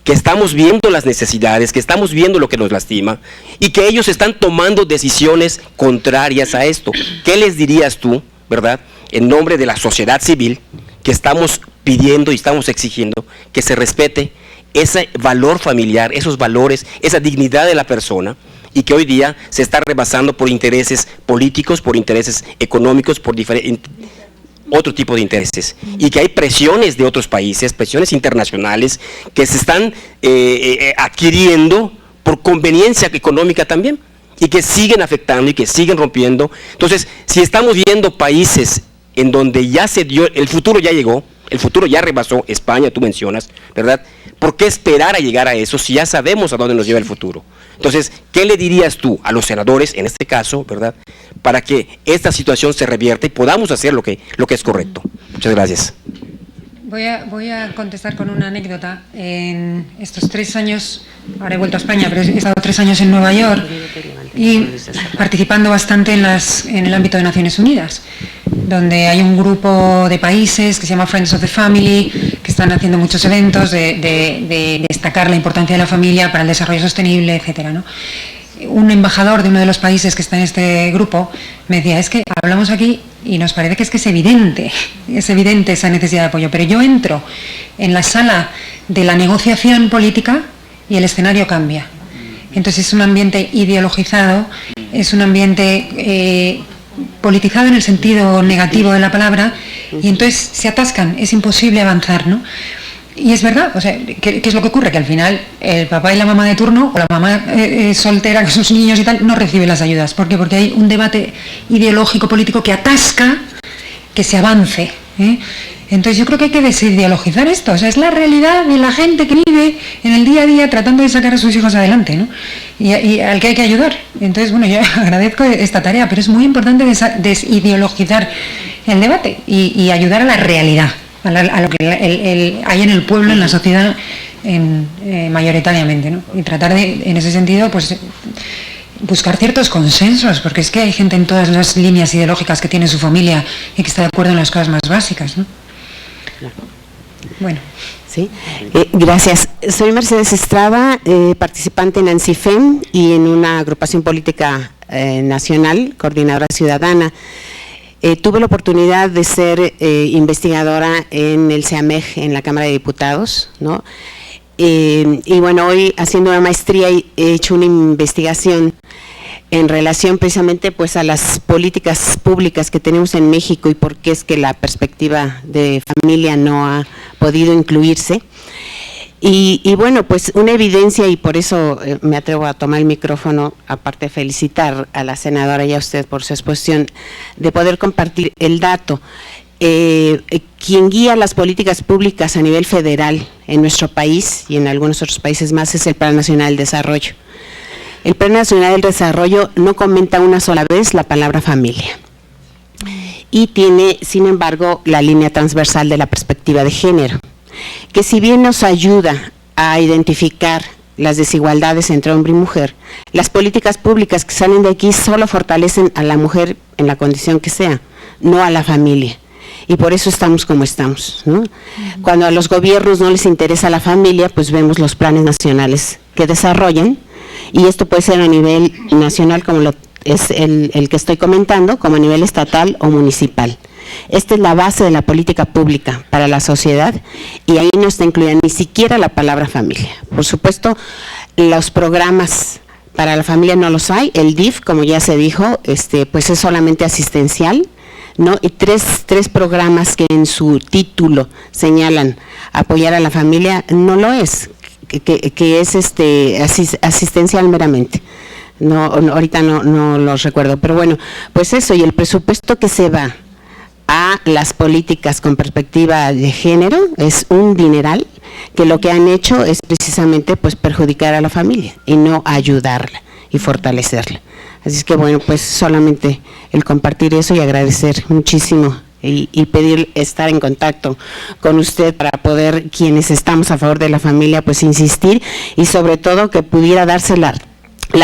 que estamos viendo las necesidades, que estamos viendo lo que nos lastima, y que ellos están tomando decisiones contrarias a esto? ¿Qué les dirías tú, verdad, en nombre de la sociedad civil, que estamos pidiendo y estamos exigiendo que se respete ese valor familiar, esos valores, esa dignidad de la persona, y que hoy día se está rebasando por intereses políticos, por intereses económicos, por otro tipo de intereses, y que hay presiones de otros países, presiones internacionales que se están adquiriendo por conveniencia económica también, y que siguen afectando y que siguen rompiendo? Entonces, si estamos viendo países en donde ya se dio, el futuro ya llegó, el futuro ya rebasó, España tú mencionas, ¿verdad? ¿Por qué esperar a llegar a eso si ya sabemos a dónde nos lleva el futuro? Entonces, ¿qué le dirías tú a los senadores, en este caso, verdad, para que esta situación se revierta y podamos hacer lo que es correcto? Muchas gracias. Voy a contestar con una anécdota. En estos 3 años, ahora he vuelto a España, pero he estado 3 años en Nueva York y participando bastante en el ámbito de Naciones Unidas, donde hay un grupo de países que se llama Friends of the Family, que están haciendo muchos eventos de destacar la importancia de la familia para el desarrollo sostenible, etcétera, ¿no? Un embajador de uno de los países que está en este grupo me decía, es que hablamos aquí y nos parece que es evidente esa necesidad de apoyo, pero yo entro en la sala de la negociación política y el escenario cambia. Entonces es un ambiente ideologizado, es un ambiente politizado en el sentido negativo de la palabra, y entonces se atascan, es imposible avanzar, ¿no? Y es verdad, o sea, ¿qué es lo que ocurre? Que al final el papá y la mamá de turno, o la mamá soltera con sus niños y tal, no recibe las ayudas. ¿Por qué? Porque hay un debate ideológico político que atasca que se avance, ¿eh? Entonces yo creo que hay que desideologizar esto, o sea, es la realidad de la gente que vive en el día a día tratando de sacar a sus hijos adelante, ¿no? Y al que hay que ayudar. Entonces, bueno, yo agradezco esta tarea, pero es muy importante desideologizar el debate y ayudar a la realidad, a lo que hay en el pueblo, en la sociedad, mayoritariamente, ¿no? Y tratar de, en ese sentido, pues buscar ciertos consensos, porque es que hay gente en todas las líneas ideológicas que tiene su familia y que está de acuerdo en las cosas más básicas, ¿no? Bueno. Sí, gracias. Soy Mercedes Estrada, participante en ANSIFEM y en una agrupación política nacional, coordinadora ciudadana. Tuve la oportunidad de ser investigadora en el CEAMEG, en la Cámara de Diputados, ¿no? Y bueno, hoy haciendo una maestría he hecho una investigación en relación precisamente pues a las políticas públicas que tenemos en México y por qué es que la perspectiva de familia no ha podido incluirse. Y bueno, pues una evidencia, y por eso me atrevo a tomar el micrófono, aparte de felicitar a la senadora y a usted por su exposición, de poder compartir el dato. Quien guía las políticas públicas a nivel federal en nuestro país y en algunos otros países más es el Plan Nacional del Desarrollo. El Plan Nacional del Desarrollo no comenta una sola vez la palabra familia y tiene, sin embargo, la línea transversal de la perspectiva de género, que si bien nos ayuda a identificar las desigualdades entre hombre y mujer, las políticas públicas que salen de aquí solo fortalecen a la mujer en la condición que sea, no a la familia. Y por eso estamos como estamos, ¿no? Cuando a los gobiernos no les interesa la familia, pues vemos los planes nacionales que desarrollan, y esto puede ser a nivel nacional, como es el que estoy comentando, como a nivel estatal o municipal. Esta es la base de la política pública para la sociedad, y ahí no está incluida ni siquiera la palabra familia. Por supuesto, los programas para la familia no los hay. El DIF, como ya se dijo, pues es solamente asistencial, ¿no? Y tres programas que en su título señalan apoyar a la familia, no lo es, que es asistencial meramente. No, ahorita no los recuerdo, pero bueno, pues eso, y el presupuesto que se va a las políticas con perspectiva de género es un dineral, que lo que han hecho es precisamente pues perjudicar a la familia y no ayudarla y fortalecerla. Así es que bueno, pues solamente el compartir eso y agradecer muchísimo y pedir estar en contacto con usted para poder, quienes estamos a favor de la familia, pues insistir, y sobre todo que pudiera darse la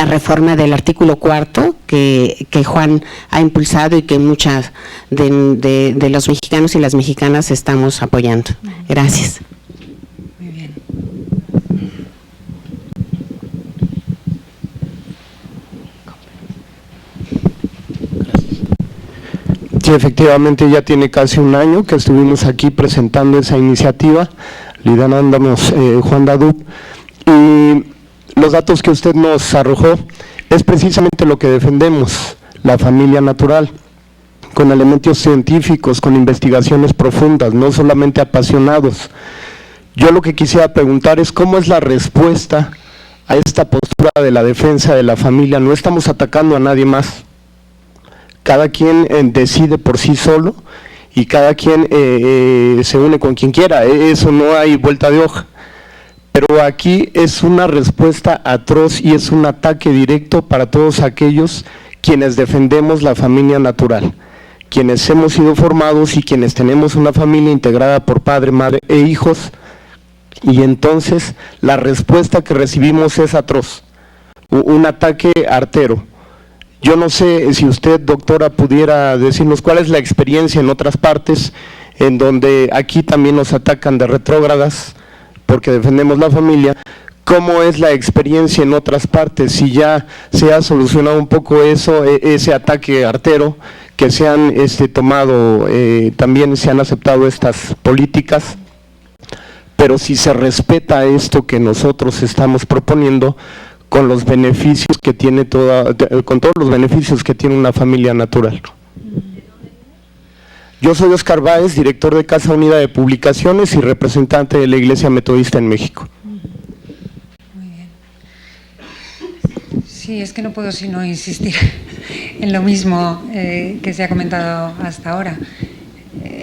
reforma del artículo 4 que Juan ha impulsado y que muchas de los mexicanos y las mexicanas estamos apoyando. Gracias. Muy bien. Sí, efectivamente ya tiene casi un año que estuvimos aquí presentando esa iniciativa, liderándonos Juan Dadup, y los datos que usted nos arrojó es precisamente lo que defendemos, la familia natural, con elementos científicos, con investigaciones profundas, no solamente apasionados. Yo lo que quisiera preguntar es cómo es la respuesta a esta postura de la defensa de la familia. No estamos atacando a nadie más. Cada quien decide por sí solo y cada quien se une con quien quiera, eso no hay vuelta de hoja. Pero aquí es una respuesta atroz y es un ataque directo para todos aquellos quienes defendemos la familia natural, quienes hemos sido formados y quienes tenemos una familia integrada por padre, madre e hijos, y entonces la respuesta que recibimos es atroz, un ataque artero. Yo no sé si usted, doctora, pudiera decirnos cuál es la experiencia en otras partes, en donde aquí también nos atacan de retrógradas, porque defendemos la familia. ¿Cómo es la experiencia en otras partes? Si ya se ha solucionado un poco eso, ese ataque artero, que se han tomado, también se han aceptado estas políticas, pero si se respeta esto que nosotros estamos proponiendo, con los beneficios que tiene con todos los beneficios que tiene una familia natural. Yo soy Oscar Báez, director de Casa Unida de Publicaciones y representante de la Iglesia Metodista en México. Muy bien. Sí, es que no puedo sino insistir en lo mismo que se ha comentado hasta ahora.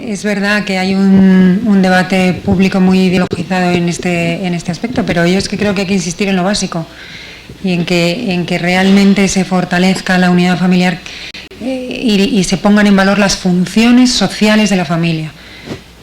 es verdad que hay un debate público muy ideologizado en este aspecto, pero yo es que creo que hay que insistir en lo básico y en que realmente se fortalezca la unidad familiar y se pongan en valor las funciones sociales de la familia.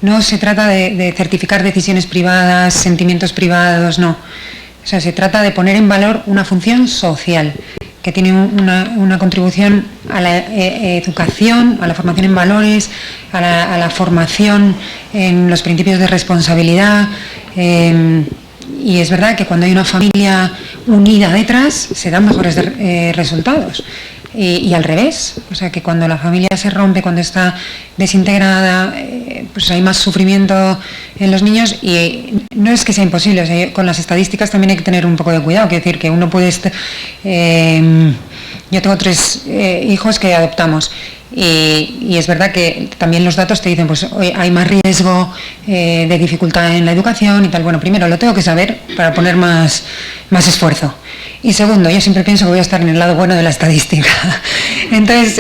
No se trata de certificar decisiones privadas, sentimientos privados, no. O sea, se trata de poner en valor una función social que tiene una contribución a la educación, a la formación en valores, a la formación en los principios de responsabilidad. Y es verdad que cuando hay una familia unida detrás se dan mejores resultados. Y al revés, o sea que cuando la familia se rompe, cuando está desintegrada, pues hay más sufrimiento en los niños y no es que sea imposible, o sea, con las estadísticas también hay que tener un poco de cuidado, quiero decir que uno puede yo tengo 3 hijos que adoptamos y es verdad que también los datos te dicen pues hay más riesgo de dificultad en la educación y tal. Bueno, primero lo tengo que saber para poner más esfuerzo. Y segundo, yo siempre pienso que voy a estar en el lado bueno de la estadística. Entonces,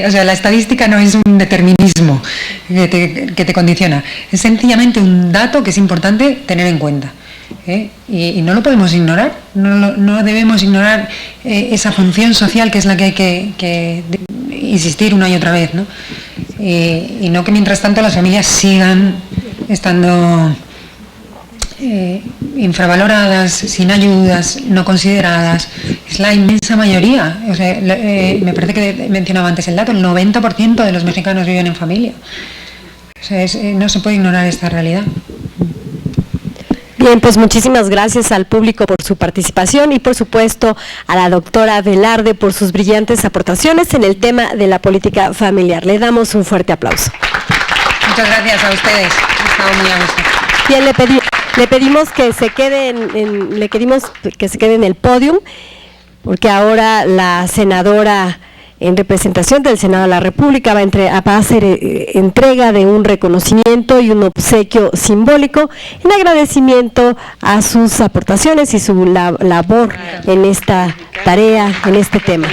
o sea, la estadística no es un determinismo que te condiciona. Es sencillamente un dato que es importante tener en cuenta. Y no lo podemos ignorar. No debemos ignorar esa función social que es la que hay que insistir una y otra vez, ¿no? Y no que mientras tanto las familias sigan estando infravaloradas, sin ayudas, no consideradas. Es la inmensa mayoría. O sea, me parece que mencionaba antes el dato, el 90% de los mexicanos viven en familia. O sea, no se puede ignorar esta realidad. Bien, pues muchísimas gracias al público por su participación y por supuesto a la doctora Velarde por sus brillantes aportaciones en el tema de la política familiar. Le damos un fuerte aplauso. Muchas gracias a ustedes. He estado muy a gusto. Bien, le pedimos que se quede en el podium, porque ahora la senadora en representación del Senado de la República va a hacer entrega de un reconocimiento y un obsequio simbólico en agradecimiento a sus aportaciones y su labor en esta tarea, en este tema.